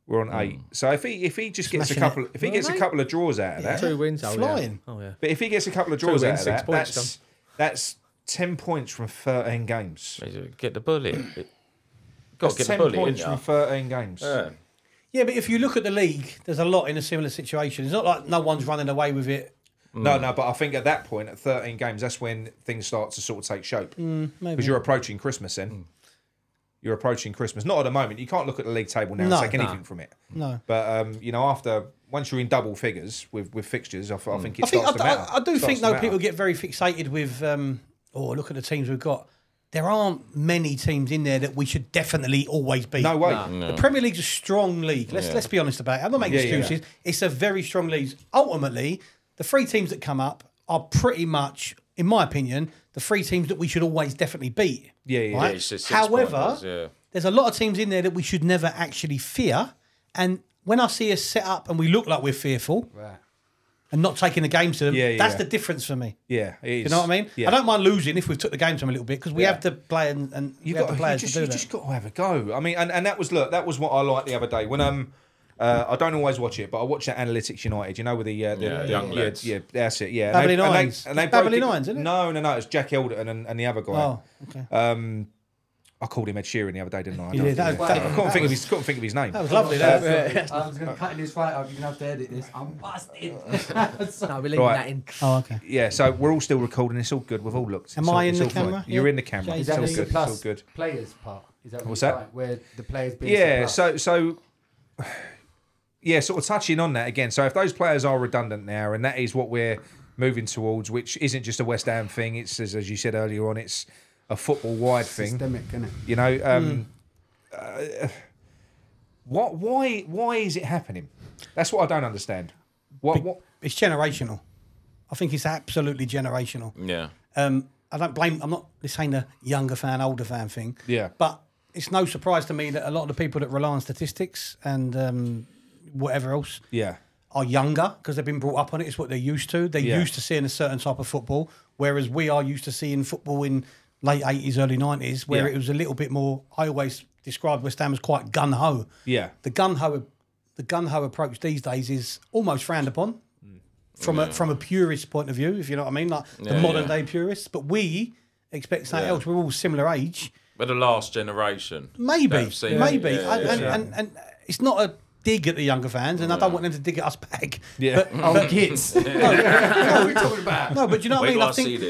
We're on 8. So if he just gets a couple of draws out of that, 2 wins, flying. Oh yeah. But if he gets a couple of draws out of that, that's 10 points from 13 games. Get the bullet. Got to get the bullet. 10 points from 13 games. Yeah, but if you look at the league, there's a lot in a similar situation. It's not like no one's running away with it. No, but I think at that point, at 13 games, that's when things start to sort of take shape. Because you're approaching Christmas then. You're approaching Christmas. Not at the moment. You can't look at the league table now and take anything from it. No. But, you know, once you're in double figures with fixtures, I think it starts to matter. I do think, though, people get very fixated with, look at the teams we've got. There aren't many teams in there that we should definitely always beat. No way. No. The Premier League's a strong league. Let's be honest about it. I'm not making excuses. It's a very strong league. Ultimately, the 3 teams that come up are pretty much, in my opinion, the 3 teams that we should always definitely beat. Right? However, there's a lot of teams in there that we should never actually fear. And when I see us set up and we look like we're fearful and not taking the game to them, that's the difference for me. Yeah, it is. You know what I mean? Yeah. I don't mind losing if we've took the game to them a little bit because we have to play and you have the players to do that. You just got to have a go. I mean, and that was what I liked the other day when I don't always watch it, but I watch that Analytics United. You know, with the young lads. Yeah, that's it. Yeah, Babylon Nines. And they Babylon Nines, isn't it? No, it's Jack Elderton and the other guy. Oh, okay. I called him Ed Sheeran the other day, didn't I? I couldn't think of his name. That was lovely. I was going to cut this right up. You're going to have to edit this. I'm busted. No, we're leaving that in. Oh, okay. Yeah, so we're all still recording. It's all good. We've all looked. Am I in the camera? You're in the camera. Is It's that all the good. It's all good. players part? Is that What's that? Where the players being Yeah, so yeah, sort of touching on that again. So if those players are redundant now, and that is what we're moving towards, which isn't just a West Ham thing. It's as you said earlier on, it's a football-wide thing. Systemic, isn't it? You know, why is it happening? That's what I don't understand. What? It's generational. I think it's absolutely generational. Yeah. I don't blame. I'm not. This ain't a younger fan, older fan thing. Yeah. But it's no surprise to me that a lot of the people that rely on statistics and whatever else, are younger because they've been brought up on it. It's what they're used to. They're used to seeing a certain type of football, whereas we are used to seeing football in late 80s, early 90s, where it was a little bit more. I always describe West Ham as quite gun ho. Yeah. The gun ho approach these days is almost frowned upon. From a purist point of view, if you know what I mean, like the modern day purists. But we expect something else. We're all similar age. But the last generation, maybe. And it's not a dig at the younger fans, and I don't want them to dig at us back. Yeah, but kids. No, we're talking about. No, but you know what I mean. I think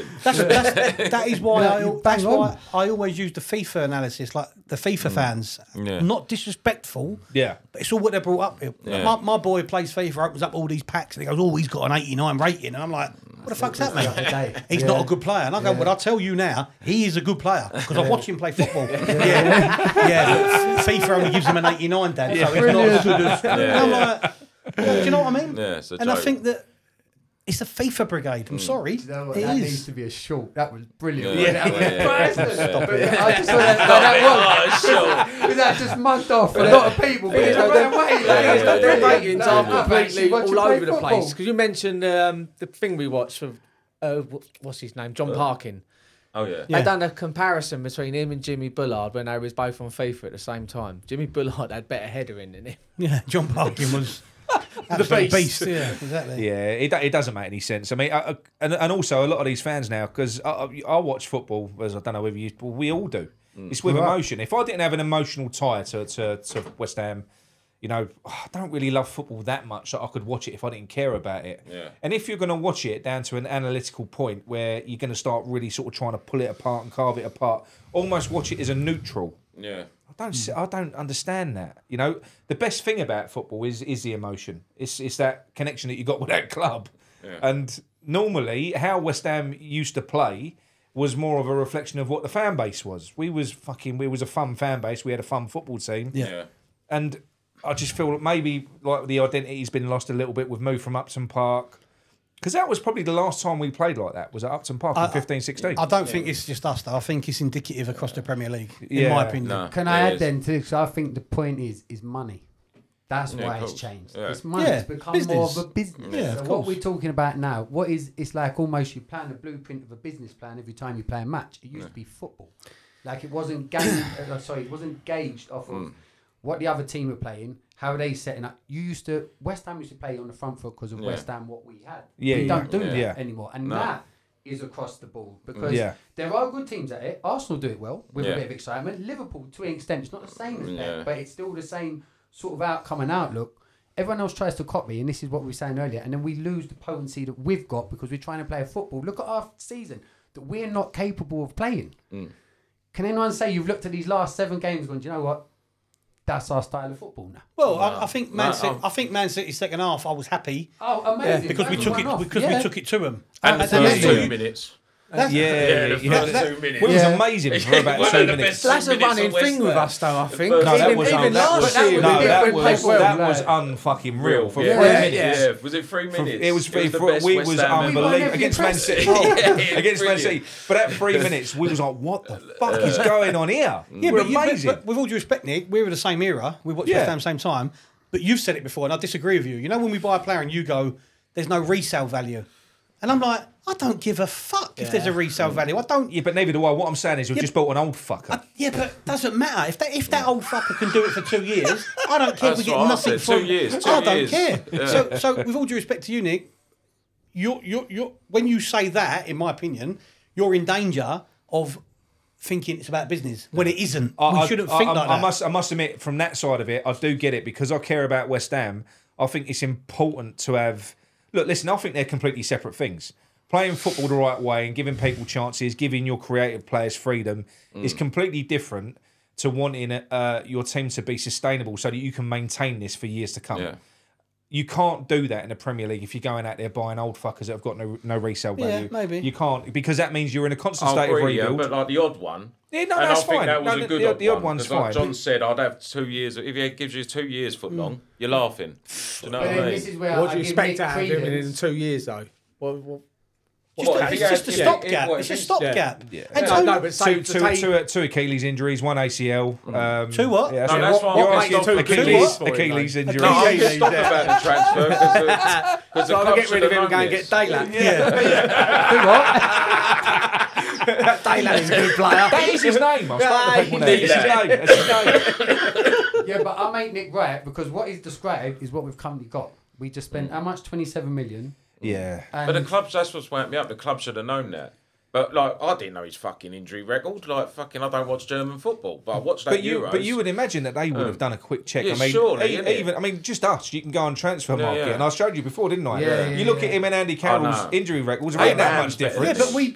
that is why I always use the FIFA analysis, like the FIFA fans. Not disrespectful. Yeah, but it's all what they're brought up with. Yeah. My boy plays FIFA, opens up all these packs, and he goes, "Oh, he's got an 89 rating," and I'm like, "What the fuck's that, mate? He's not a good player." And I go, "Well, I'll tell you now, he is a good player because I watch him play football." But FIFA only gives him an 89, Dad. So it's not as good as. And I'm like, do you know what I mean? Yeah, and I think that it's a FIFA brigade. I'm sorry. You know what, that needs to be a short. That was brilliant. Stop it. I just saw that was that just mugged off a lot of people. But their ratings are completely all over the place. Because you mentioned the thing we watched with what's his name, John Parkin. Oh yeah. They done a comparison between him and Jimmy Bullard when they was both on FIFA at the same time. Jimmy Bullard had better header in than him. Yeah, John Parkin was the beast. Yeah, exactly. Yeah, it doesn't make any sense. I mean, and also a lot of these fans now, because I watch football, as I don't know whether you, but we all do. It's with emotion. If I didn't have an emotional tie to West Ham, you know, I don't really love football that much that I could watch it if I didn't care about it. Yeah. And if you're going to watch it down to an analytical point where you're going to start really sort of trying to pull it apart and carve it apart, almost watch it as a neutral. Yeah. I don't understand that. You know, the best thing about football is the emotion. It's that connection that you got with that club. Yeah. And normally, how West Ham used to play was more of a reflection of what the fan base was. We was a fun fan base. We had a fun football team. Yeah. And I just feel that maybe like the identity's been lost a little bit with move from Upton Park. Because that was probably the last time we played like that, was at Upton Park in 15-16. I don't think it's just us, though. I think it's indicative across the Premier League, in my opinion. No, Can I add then, too? Because I think the point is money. That's why it's changed. Yeah. It's money. It's become more of a business. Yeah, so what we're talking about now, it's like almost you plan the blueprint of a business plan every time you play a match. It used to be football. Like it wasn't gauged, it wasn't gauged off of what the other team were playing, how are they setting up. West Ham used to play on the front foot because of West Ham, what we had. We don't do that anymore. And that is across the board because there are good teams at it. Arsenal do it well with a bit of excitement. Liverpool, to an extent, it's not the same as that, but it's still the same sort of outcome and outlook. Everyone else tries to copy, and this is what we were saying earlier, and then we lose the potency that we've got because we're trying to play a football. Look at our season that we're not capable of playing. Can anyone say you've looked at these last 7 games and gone, do you know what? That's our style of football now. Well, I think Man City's second half, I was happy. Oh, amazing! Because we took it to them. And the first 2 minutes. The first 2 minutes. It was amazing for about 2 minutes. That's a running thing with us, though. I think. No, that was unfucking real for 3 minutes. Yeah, was it 3 minutes? We was unbelievable against Man City. Against Man City, but at 3 minutes, we was like, "What the fuck is going on here?" Yeah, we're amazing. But with all due respect, Nick, we were the same era. We watched West Ham same time. But you've said it before, and I disagree with you. You know, when we buy a player and you go, "There's no resale value." And I'm like, I don't give a fuck if there's a resale value. I don't. Yeah, but neither do I. What I'm saying is, we've just bought an old fucker. Yeah, but it doesn't matter. If that old fucker can do it for 2 years, I don't care if we get nothing for 2 years. I don't care. Yeah. So with all due respect to you, Nick, you're when you say that, in my opinion, you're in danger of thinking it's about business when it isn't. We shouldn't think like that. I must admit, from that side of it, I do get it because I care about West Ham. I think it's important to have. Look, listen, I think they're completely separate things. Playing football the right way and giving people chances, giving your creative players freedom is completely different to wanting your team to be sustainable so that you can maintain this for years to come. Yeah. You can't do that in the Premier League if you're going out there buying old fuckers that have got no resale value. Yeah, maybe. You can't, because that means you're in a constant state of rebuild. Yeah, but like the odd one. Yeah, no, that's fine. That was a good the odd one's fine. Like John said, I'd have 2 years. If he gives you 2 years foot long, you're laughing. Do you know what I mean? This is where what do you expect to have him in 2 years, though? It's just a stopgap. It's a stopgap. Yeah. No, but two Achilles injuries, one ACL. Two what? Yeah, no, that's why Achilles injuries. No, I'm just stop about the transfer because so I'll get rid of him and go and get Daylan. Yeah. Do what? Daylan is a good player. That is his name. I'm starting to people now. It's his name. Yeah, but I make Nick right because what he's described is what we've currently got. We just spent how much? 27 million. Yeah. But the clubs, that's what's wound me up. The club should have known that. But, like, I didn't know his fucking injury record. Like, fucking, I don't watch German football. But I watched that Euros. But you would imagine that they would have done a quick check. Yeah, I mean, surely, just us. You can go on transfer market. And I showed you before, didn't I? Yeah, you look at him and Andy Carroll's injury records. It ain't that much difference. But we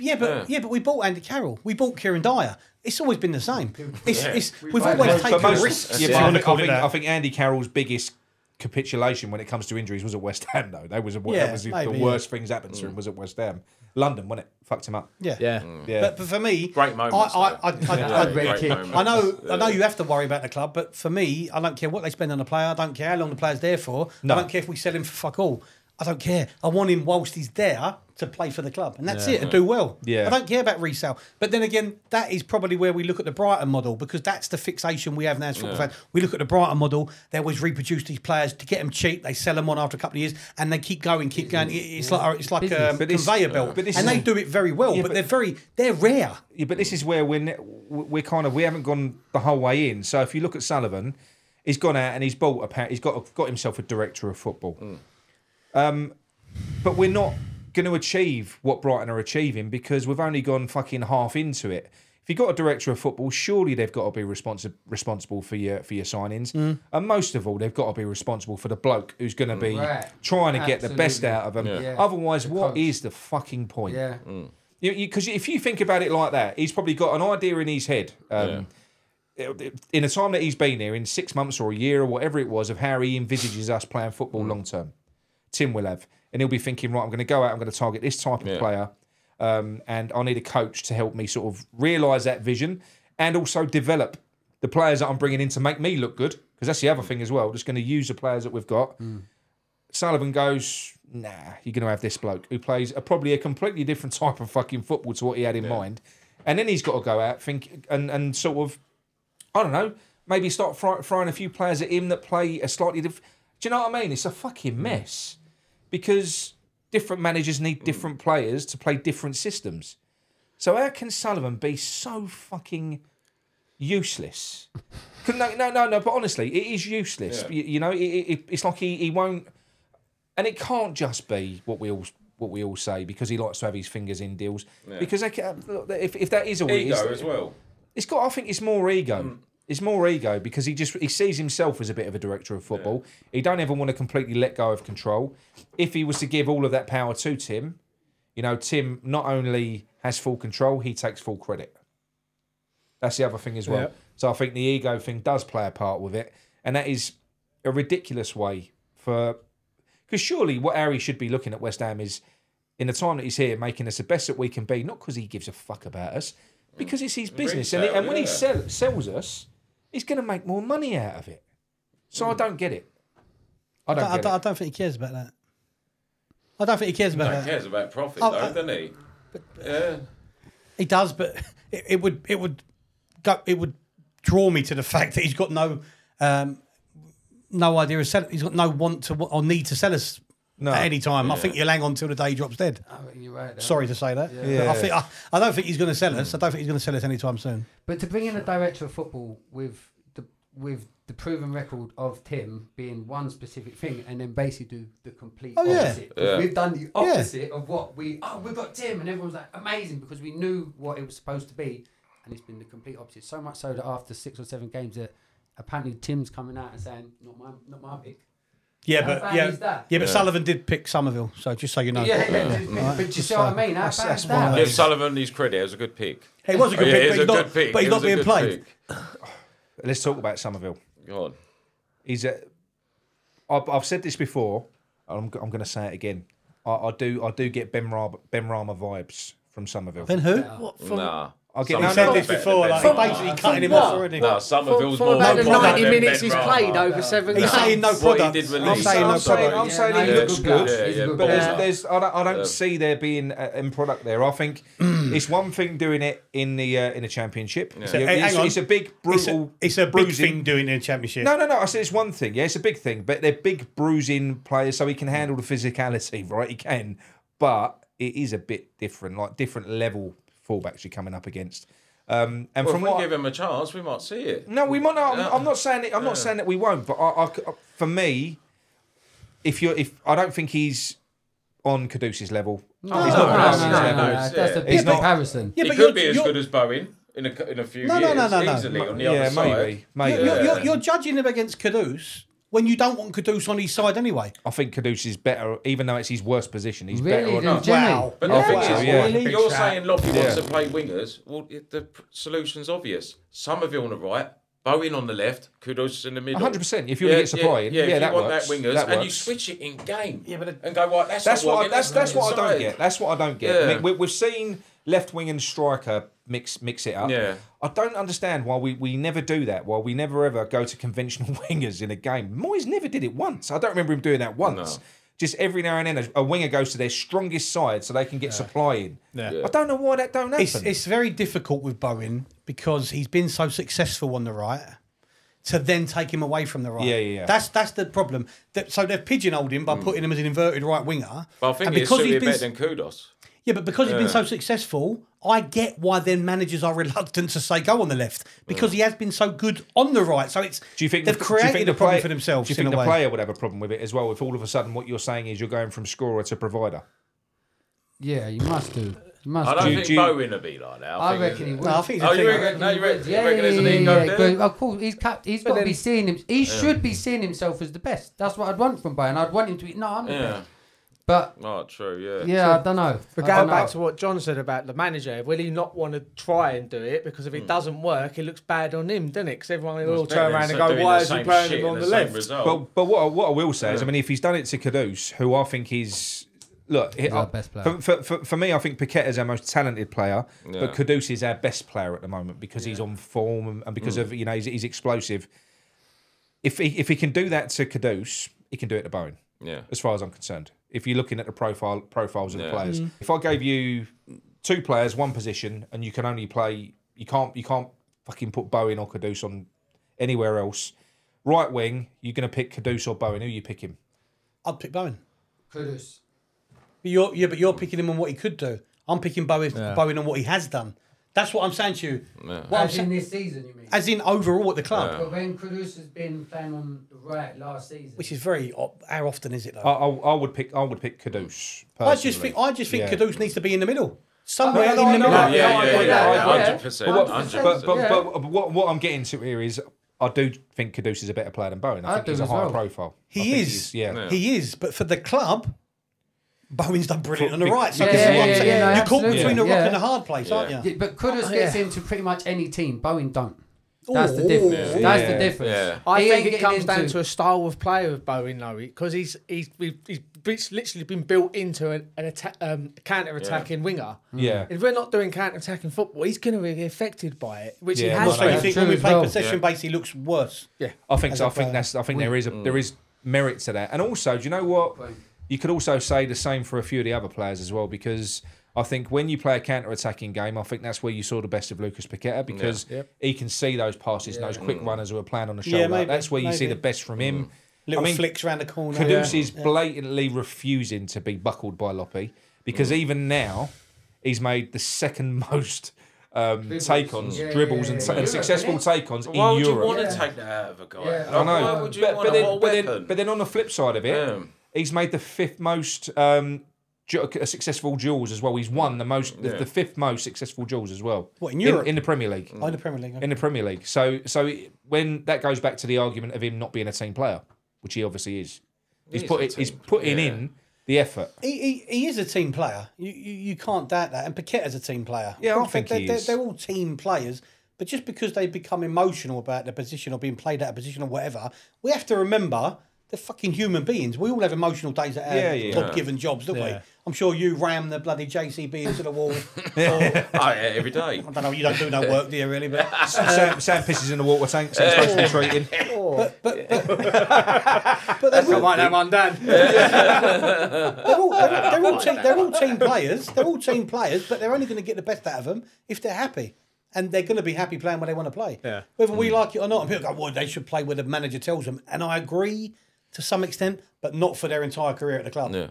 bought Andy Carroll. We bought Kieran Dyer. It's always been the same. We've always taken risks. I think Andy Carroll's biggest capitulation when it comes to injuries was at West Ham, though. That was the worst things happened to him was at West Ham. London, wasn't it? Fucked him up. Yeah. But for me, great moments. I know you have to worry about the club, but for me, I don't care what they spend on a player. I don't care how long the player's there for. No. I don't care if we sell him for fuck all. I don't care. I want him whilst he's there to play for the club, and that's it, and do well. Yeah. I don't care about resale. But then again, that is probably where we look at the Brighton model, because that's the fixation we have now as football fans. We look at the Brighton model. They always reproduce these players to get them cheap. They sell them on after a couple of years, and they keep going. It's like a conveyor belt, and they do it very well. But they're rare. Yeah, but this is where we haven't gone the whole way in. So if you look at Sullivan, he's gone out and he's got himself a director of football. But we're not going to achieve what Brighton are achieving because we've only gone fucking half into it. If you've got a director of football, surely they've got to be responsible for your signings. And most of all, they've got to be responsible for the bloke who's going to be trying to get the best out of them. Yeah. Otherwise, what is the fucking point? Yeah. Because if you think about it like that, he's probably got an idea in his head. In the time that he's been here, in 6 months or a year or whatever it was, of how he envisages us playing football long term. Tim will have. And he'll be thinking, right, I'm going to go out, I'm going to target this type of player, and I need a coach to help me sort of realise that vision and also develop the players that I'm bringing in to make me look good, because that's the other thing as well, just going to use the players that we've got. Sullivan goes, nah, you're going to have this bloke who plays probably a completely different type of fucking football to what he had in mind. And then he's got to go out and sort of, I don't know, maybe start throwing a few players at him that play a slightly different... Do you know what I mean? It's a fucking mess. Because different managers need different players to play different systems. So how can Sullivan be so fucking useless? No, but honestly, it is useless. Yeah. You know, it's like he won't... And it can't just be what we all say, because he likes to have his fingers in deals. Yeah. Because if that is all it is... Ego as well. I think it's more ego. It's more ego because he sees himself as a bit of a director of football. Yeah. He don't ever want to completely let go of control. If he was to give all of that power to Tim, Tim not only has full control, he takes full credit. That's the other thing as well. Yeah. So I think the ego thing does play a part with it. And that is a ridiculous way for... Because surely what Harry should be looking at West Ham is, in the time that he's here, making us the best that we can be, not because he gives a fuck about us, because it's his business. And when he sells us, he's going to make more money out of it. So I don't get it. I don't think he cares about that. I don't think he cares about that. He cares about profit, doesn't he? He does, but it would draw me to the fact that he's got no idea of selling. He's got no want to or need to sell us at any time. I think you'll hang on till the day he drops dead. You're right. Sorry to say that. I don't think he's going to sell us. I don't think he's going to sell us anytime soon. But to bring in a director of football with the proven record of Tim being one specific thing, and then basically do the complete opposite. We've done the opposite of what we've got Tim, and everyone was like amazing because we knew what it was supposed to be, and it's been the complete opposite. So much so that after 6 or 7 games, that apparently Tim's coming out and saying, "Not my pick." But Sullivan did pick Somerville, so just so you know. But you see what I mean? That's Give Sullivan his credit. It was a good pick. It was a good pick, but he's not being played. Let's talk about Somerville. Go on. I've said this before. I'm going to say it again. I do get Ben Rama vibes from Somerville. Ben who? Nah. He said this before, basically cutting him off already. No, Somerville's more about the 90 minutes he's played over 7 games. He's saying no product. I'm saying he looks good. But I don't see there being in product there. I think it's one thing doing it in the Championship. It's a big, brutal... It's a big thing doing it in the Championship. No. I said it's one thing. Yeah, it's a big thing. But they're big, bruising players, so he can handle the physicality, right? He can. But it is a bit different, like different level fullbacks you're coming up against. And if we give him a chance, we might see it. No, we might not. I'm not saying it. I'm not saying that we won't. But for me, if I don't think he's on Kudus's level. He's not on Kudus's level. That's a big comparison. He could be as good as Bowen in a few years. Easily on the other side. Maybe. You're judging him against Kudus when you don't want Kudus on his side anyway. I think Kudus is better, even though it's his worst position. He's really better on Wow. But the thing is, you're saying Lockie wants to play wingers. Well, the solution's obvious. Somerville on the right, Bowen on the left, Kudus in the middle. 100%. If you want to get supplying, if that you want works. that wingers, that and you switch it in game, and go right. That's what I don't get. That's what I don't get. I mean, we've seen left wing and striker mix it up. Yeah. I don't understand why we never do that. Why we never ever go to conventional wingers in a game. Moyes never did it once. I don't remember him doing that once. No. Just every now and then a winger goes to their strongest side so they can get supply in. I don't know why that don't happen. It's very difficult with Bowen because he's been so successful on the right to then take him away from the right. Yeah. That's the problem. So they've pigeonholed him by putting him as an inverted right winger. But I think he's better than Kudos. Yeah, but because he's been so successful, I get why then managers are reluctant to say go on the left because he has been so good on the right. So it's they've created a problem for themselves. Do you think the player would have a problem with it as well? If all of a sudden what you're saying is you're going from scorer to provider? Yeah, you must do. I don't think Bowen will be like that. I reckon he would. No, I think you reckon there's an ego there? Of course, he's got to be seeing him. He should be seeing himself as the best. That's what I'd want from Bowen. I'd want him to be. No, I'm the best. But true, I don't know. But going back to what John said about the manager, will he not want to try and do it? Because if it doesn't work, it looks bad on him, doesn't it? Because everyone will all turn around and go, "Why is he playing him on the left?" But what I will say is, I mean, if he's done it to Kudus, who I think he's our best player. For me, I think Paqueta is our most talented player, but Kudus is our best player at the moment because he's on form and because of he's explosive. If he can do that to Kudus, he can do it to Bowen. Yeah, as far as I'm concerned. If you're looking at the profiles of the players, if I gave you 2 players, 1 position, and you can only play, you can't fucking put Bowen or Kudus on anywhere else. Right wing, you're going to pick Kudus or Bowen. Who are you picking? I'd pick Bowen. Kudus. But you're picking him on what he could do. I'm picking Bowen on what he has done. That's what I'm saying to you. Yeah. As in this season, you mean? As in overall at the club. But when Kudus has been playing on the right last season, which is very. How often is it though? I would pick Kudus. I just think Kudus needs to be in the middle. Somewhere in the middle. Yeah, 100%. But what I'm getting to here is I do think Kudus is a better player than Bowen. I think he's a higher profile. He is. But for the club, Bowen's done brilliant on the right. So you're caught between a rock and a hard place, aren't you? But Kudus gets into pretty much any team. Bowen don't. That's the difference. That's the difference. Yeah. I think it comes down to a style of play with Bowen, though, because he's literally been built into an counter-attacking winger. Yeah. If we're not doing counter-attacking football, he's going to be affected by it, which he has. So you think when we play possession base, he looks worse? Yeah, I think so. I think there is merit to that, and also, do you know what? You could also say the same for a few of the other players as well, because I think when you play a counter-attacking game, I think that's where you saw the best of Lucas Paqueta, because he can see those passes and those quick runners who are playing on the shoulder. That's where you see the best from him. Little flicks around the corner. Kudus is blatantly refusing to be buckled by Loppe because even now he's made the second most take-ons, dribbles and successful take-ons in Europe. Why would you want to take that out of a guy? I know. Why would you but then on the flip side of it, he's made the fifth most successful duels as well. He's won the fifth most successful duels as well. What, in Europe? In the Premier League. Oh, in the Premier League. Okay. In the Premier League. So when that goes back to the argument of him not being a team player, which he obviously is. He's putting in the effort. He is a team player. You can't doubt that. And Paqueta's a team player. Yeah, I think he is. They're all team players. But just because they become emotional about their position or being played out of position or whatever, we have to remember they're fucking human beings. We all have emotional days at our God-given jobs, don't we? I'm sure you ram the bloody JCB into the wall. Every day. I don't know, you don't do no work, do you, really? But Sam pisses in the water tank, so he's supposed to be treating. But come on, that one, Dan. They're all team players. They're all team players, but they're only going to get the best out of them if they're happy. And they're going to be happy playing where they want to play. Yeah. Whether we like it or not. And people go, well, they should play where the manager tells them. And I agree to some extent, but not for their entire career at the club. Yeah.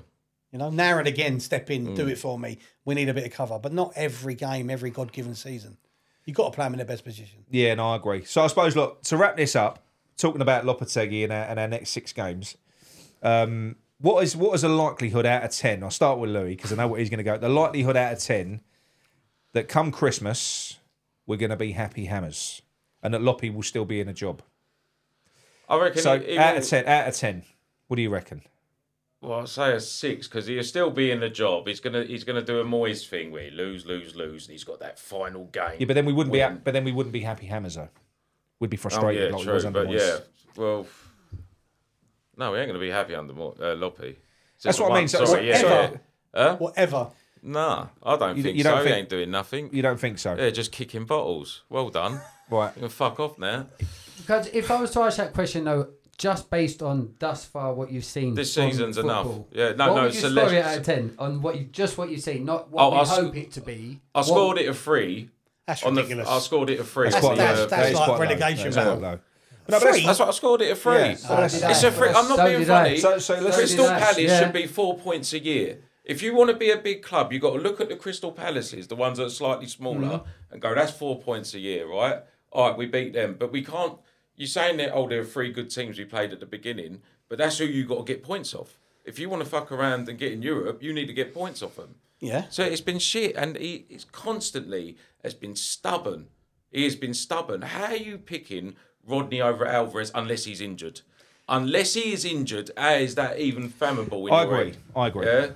You know, now and again, step in, do it for me. We need a bit of cover, but not every game, every God-given season. You've got to play them in their best position. Yeah, no, I agree. So I suppose, look, to wrap this up, talking about Lopetegui and our next 6 games, what is a likelihood out of 10? I'll start with Louis because I know what he's going to go. The likelihood out of 10 that come Christmas, we're going to be happy hammers and that Loppe will still be in a job. I reckon. So out of 10, what do you reckon? Well, I'll say a 6 because he'll still be in the job. He's gonna do a Moyes thing where he lose, and he's got that final game. Yeah, but then we wouldn't be happy hammers though. We'd be frustrated. Oh, yeah, true. But well, no, we ain't gonna be happy under Loppe. That's what I mean. Whatever. Nah, I don't think so. He ain't doing nothing. You don't think so? Yeah, just kicking bottles. Well done. Right. You can fuck off now. Because if I was to ask that question though, just based on thus far what you've seen this season's enough. Yeah, what would you score it out of 10 on what you've seen, not what you hope it to be? I scored it a 3. That's ridiculous. I scored it a 3. That's like relegation. That's what I scored it a 3. Yeah. It's a 3. I'm not being funny. Crystal Palace should be 4 points a year. If you want to be a big club, you've got to look at the Crystal Palaces, the ones that are slightly smaller, and go, that's 4 points a year, right? All right, we beat them. But we can't... You're saying that, there are 3 good teams we played at the beginning, but that's who you got to get points off. If you want to fuck around and get in Europe, you need to get points off them. Yeah. So it's been shit, and he's constantly has been stubborn. He has been stubborn. How are you picking Rodney over Alvarez unless he's injured? Unless he is injured, how is that even flammable? I agree.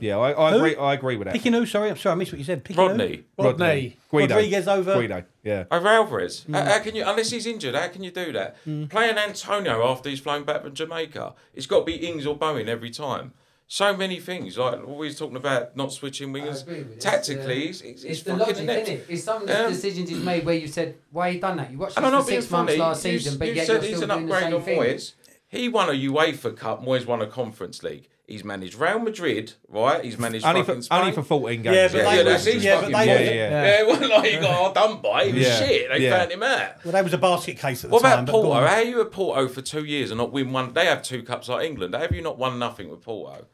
Yeah, I agree with that. Picking who? Sorry, I'm sorry, I missed what you said. Rodney. Guido. Rodriguez over Guido. Yeah. Over Alvarez. How can you? Unless he's injured, how can you do that? Playing Antonio after he's flown back from Jamaica, it's got to be Ings or Bowen every time. So many things, like always talking about not switching wingers. Tactically, it's the logic, isn't it? It's some of the decisions he's made where you said, "Why you done that? You watched this for 6 months last season, but yet you're still doing the same thing." Moyes. He won a UEFA Cup. Moyes won a Conference League. He's managed Real Madrid, right? He's managed only for 14 games. It wasn't like he got all done by. He was shit. They found him out. Well, that was a basket case at the time. What about Porto? How are you at Porto for 2 years and not win one? They have 2 cups like England. How have you not won nothing with Porto?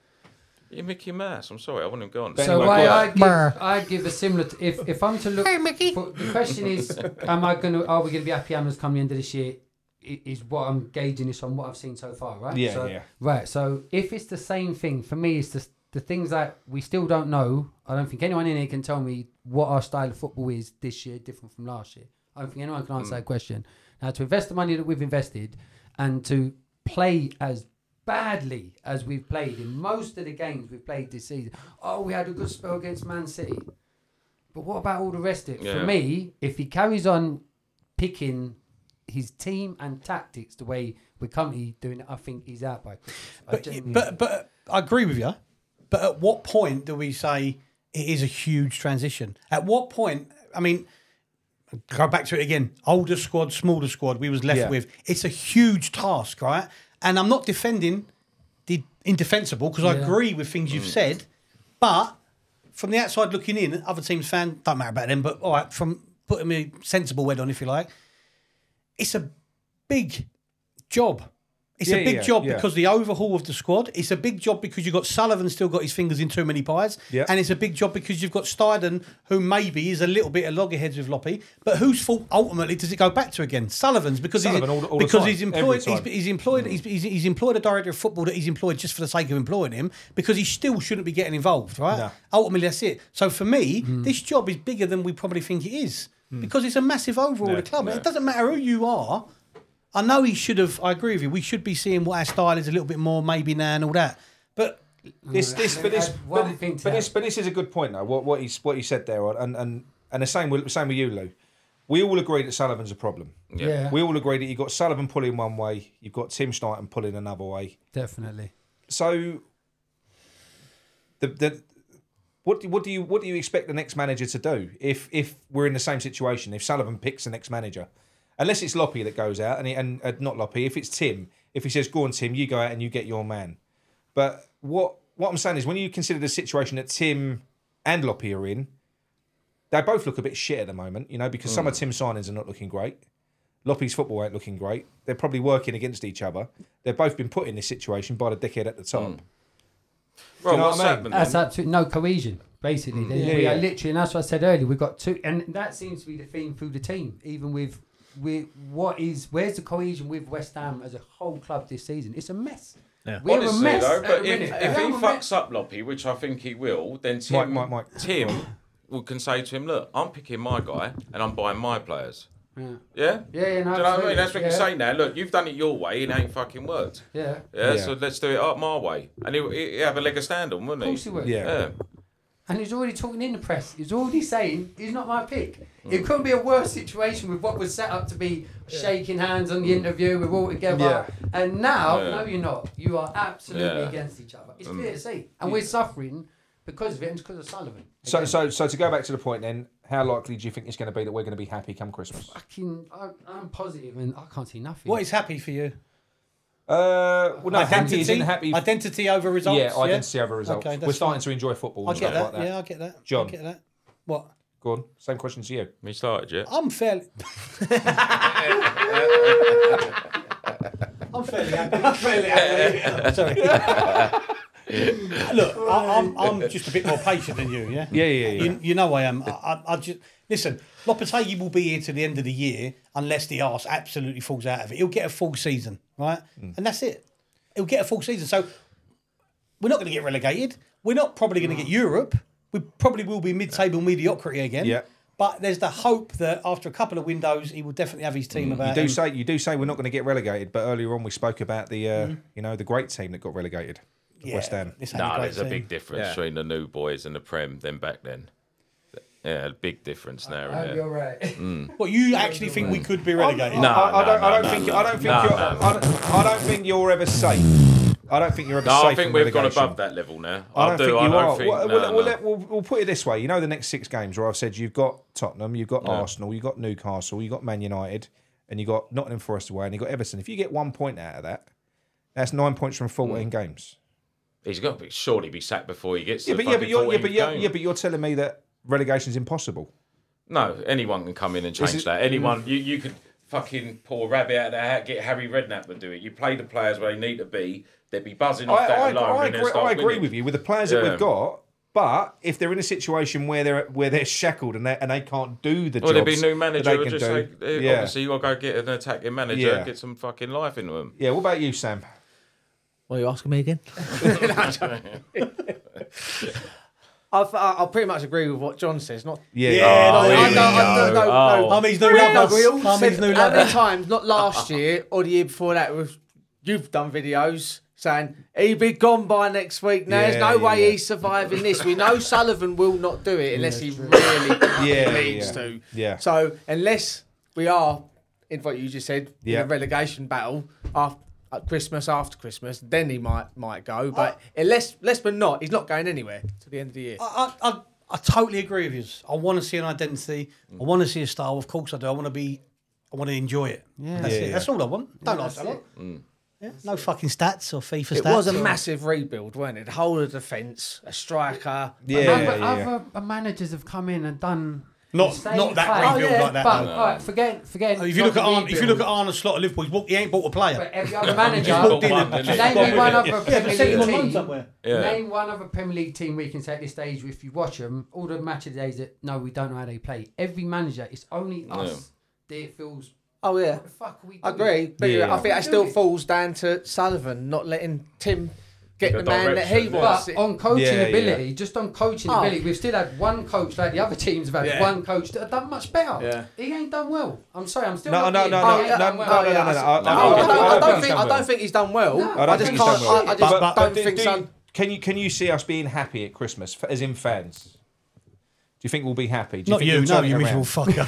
You're Mickey Mouse. I'm sorry, I want him gone. So I give a similar. If I'm to look, the question is, are we going to be happy hammers come the end of this year? Is what I'm gauging this on what I've seen so far, right? Yeah. Right. So if it's the same thing for me, it's the things that we still don't know. I don't think anyone in here can tell me what our style of football is this year, different from last year. I don't think anyone can answer that question. Now, to invest the money that we've invested and to play as badly as we've played in most of the games we've played this season. Oh, we had a good spell against Man City. But what about all the rest of it? Yeah. For me, if he carries on picking his team and tactics the way we're currently doing it, I think he's out by Christmas. But I agree with you. But at what point do we say it is a huge transition? At what point, I mean, go back to it again, older squad, smaller squad we was left with. It's a huge task, right? And I'm not defending the indefensible because I agree with things you've said. But from the outside looking in, other teams fan, don't matter about them, but all right, from putting me sensible head on, if you like, it's a big job. It's a big job because the overhaul of the squad. It's a big job because you've got Sullivan still got his fingers in too many pies. Yeah. And it's a big job because you've got Steiden, who maybe is a little bit of loggerheads with Loppy. But whose fault ultimately does it go back to again? Sullivan's, because he's employed a director of football that he's employed just for the sake of employing him, because he still shouldn't be getting involved, right? No. Ultimately, that's it. So for me, this job is bigger than we probably think it is, because it's a massive overhaul of the club. It doesn't matter who you are. I know he should have. I agree with you. We should be seeing what our style is a little bit more, maybe now and all that. But this is a good point though. What he said there, and the same with you, Lou. We all agree that Sullivan's a problem. Yeah. We all agree that you've got Sullivan pulling one way, you've got Tim Steiten pulling another way. Definitely. So, what do you expect the next manager to do if we're in the same situation? If Sullivan picks the next manager. Unless it's Loppy that goes out, and not Loppy. If it's Tim, if he says, "Go on, Tim, you go out and you get your man." But what I'm saying is, when you consider the situation that Tim and Loppy are in, they both look a bit shit at the moment, because some of Tim's signings are not looking great. Loppy's football ain't looking great. They're probably working against each other. They've both been put in this situation by the dickhead at the top. Well, what's happened? That's absolutely no cohesion. Basically, we are literally, and that's what I said earlier. We've got two, and that seems to be the theme through the team, even with. Where's the cohesion with West Ham as a whole club this season? It's a mess. Yeah. We're a mess. Though, but if he fucks up Loppy, which I think he will, then Tim can say to him, "Look, I'm picking my guy and I'm buying my players." Yeah. No, do you know what I mean? That's what you say now. Look, you've done it your way, it ain't fucking worked. Yeah. So let's do it up my way, and he'll have a leg of stand on, wouldn't he? Of course he would. Yeah. And he's already talking in the press. He's already saying he's not my pick. It couldn't be a worse situation with what was set up to be shaking hands on the interview. We're all together. Yeah. And now, no, you're not. You are absolutely against each other. It's clear to see. And we're suffering because of it and because of Sullivan. So to go back to the point then, how likely do you think it's going to be that we're going to be happy come Christmas? I'm positive and I can't see nothing. What is happy for you? Identity over results. Yeah, identity over results. Okay, we're starting to enjoy football. I get that. Like that. Yeah, I get that. John, I get that. What? Go on. Same question to you. We started yet? I'm fairly happy. Sorry. Look, I'm just a bit more patient than you. Yeah. Yeah. You know I am. I just listen. Lopetegui will be here to the end of the year unless the arse absolutely falls out of it. He'll get a full season, right? And that's it. He'll get a full season. So we're not going to get relegated. We're not probably going to get Europe. We probably will be mid-table mediocrity again. Yeah. But there's the hope that after a couple of windows, he will definitely have his team about him. You do say we're not going to get relegated, but earlier on we spoke about the the great team that got relegated, West Ham. There's a big difference between the new boys and the Prem than back then. Yeah, a big difference now. You're right. What, you actually think we could be relegated? I don't think you're ever safe. I don't think you're ever safe. I think we've gone above that level now. I don't think. We'll put it this way. The next 6 games where I've said you've got Tottenham, you've got Arsenal, you've got Newcastle, you've got Man United, and you've got Nottingham Forest away, and you've got Everton. If you get 1 point out of that, that's 9 points from 14 games. He's got to surely be sacked before he gets to but you're telling me that relegation's impossible. No, anyone can come in and change that. Anyone, you could fucking pull a rabbit out of their hat, get Harry Redknapp to do it. You play the players where they need to be, they'd be buzzing off that alone. I agree with you with the players that we've got. But if they're in a situation where they're shackled and they can't do the jobs, there'd be a new manager. Obviously, you got to go get an attacking manager and get some fucking life into them. Yeah. What about you, Sam? What are you asking me again? I pretty much agree with what John says. Not Mummy's new lover. How many times? Not last year or the year before that. You've done videos saying he'll be gone by next week. Now there's no way he's surviving this. We know Sullivan will not do it unless he really needs to. Yeah. So unless we are in what you just said, in a relegation battle after Christmas, then he might go. But unless but not, he's not going anywhere to the end of the year. I totally agree with you. I want to see an identity. I want to see a style. Of course I do. I want to enjoy it. Yeah. That's it. That's all I want. Don't ask a lot. Yeah. No fucking stats or FIFA stats. It was a massive rebuild, wasn't it? The whole of the defence, a striker. Other managers have come in and done Not that rebuild like that. But all right, forget. If you look at Arne Slot at Liverpool, he ain't bought a player. But every other manager. Name one other Premier League team we can say at this stage. If you watch them, all the match of the days that we don't know how they play. Every manager, it's only us that it feels. Oh yeah, what the fuck are we doing? I agree. But I think that still falls down to Sullivan not letting Tim get the man that he wants. But on coaching ability, just on coaching ability, we've still had one coach like the other teams have had one coach that have done much better. Yeah. He ain't done well. I'm sorry, I'm still no. I don't think he's done well. No, I just don't think so. Can you see us being happy at Christmas as in fans? Do you think we'll be happy? Not you, no, you miserable fucker.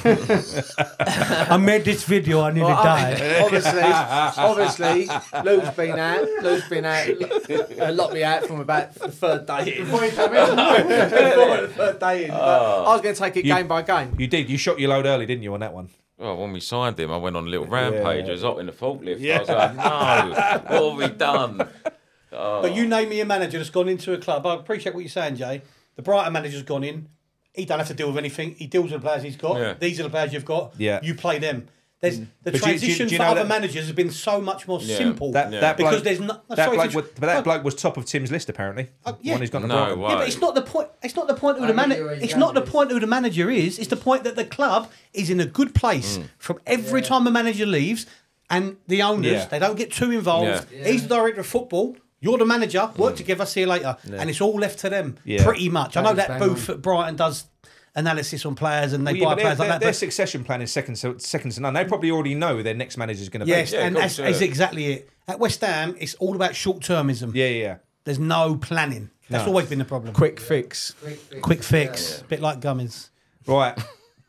I made this video, I nearly died. Obviously, Lou's been out, locked me out from about the third day in. Before the third day in. I was going to take it game by game. You did, you shot your load early, didn't you, on that one? Well, when we signed him, I went on a little rampage. I was up in the forklift. I was like, no, what have we done? But you name me a manager that's gone into a club. I appreciate what you're saying, Jay. The Brighton manager's gone in. He don't have to deal with anything. He deals with the players he's got. Yeah. These are the players you've got. Yeah. You play them. There's the transition for other managers has been so much more simple. That because there's not. That bloke was top of Tim's list apparently. One who's got but it's not the point. It's not the point who the manager. It's not the point who the manager is. It's the point that the club is in a good place from every time the manager leaves, and the owners they don't get too involved. Yeah. He's the director of football. You're the manager, work together, see you later. Yeah. And it's all left to them, pretty much. I know that Booth at Brighton does analysis on players and they buy players like that. Their succession plan is second to none. They probably already know their next manager is going to be. Yes, and that's exactly it. At West Ham, it's all about short-termism. Yeah. There's no planning. That's always been the problem. Quick fix. Quick fix. Bit like gummies. Right.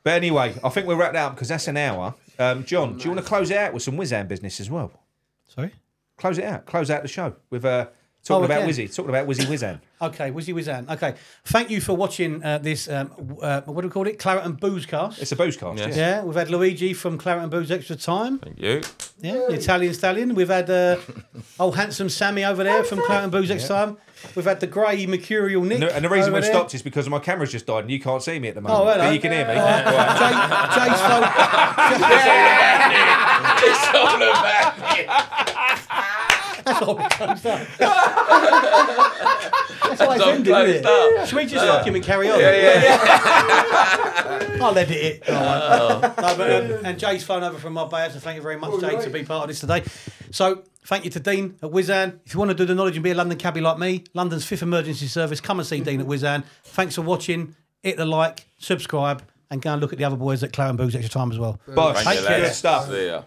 But anyway, I think we'll wrap that up because that's an hour. John, do you want to close it out with some Wizam business as well? Sorry? Close it out. Close out the show with talking about Wizzy Wizan. Okay, Wizzy Wizan. Okay, thank you for watching this. What do we call it? Claret and Boozecast. It's a Boozecast. Yes. Yeah, we've had Luigi from Claret and Booze Extra Time. Thank you. Yeah, the Italian Stallion. We've had old handsome Sammy over there from Claret and Booze Extra Time. We've had the grey mercurial Nick. And the reason we stopped is because my camera's just died and you can't see me at the moment. Oh, hello. But you can hear me. Jay's phone. It's all about me. That's all it comes up. That's why it's ended, isn't it? Should we just fuck him and carry on? Yeah. I'll edit it. And Jay's phone over from my bay, so thank you very much, Jay, to be part of this today. So thank you to Dean at Wizan. If you want to do the knowledge and be a London cabbie like me, London's 5th emergency service, come and see Dean at Wizan. Thanks for watching. Hit the like, subscribe, and go and look at the other boys at Claret and Booze Extra Time as well. Boss, take care. Good stuff. See ya.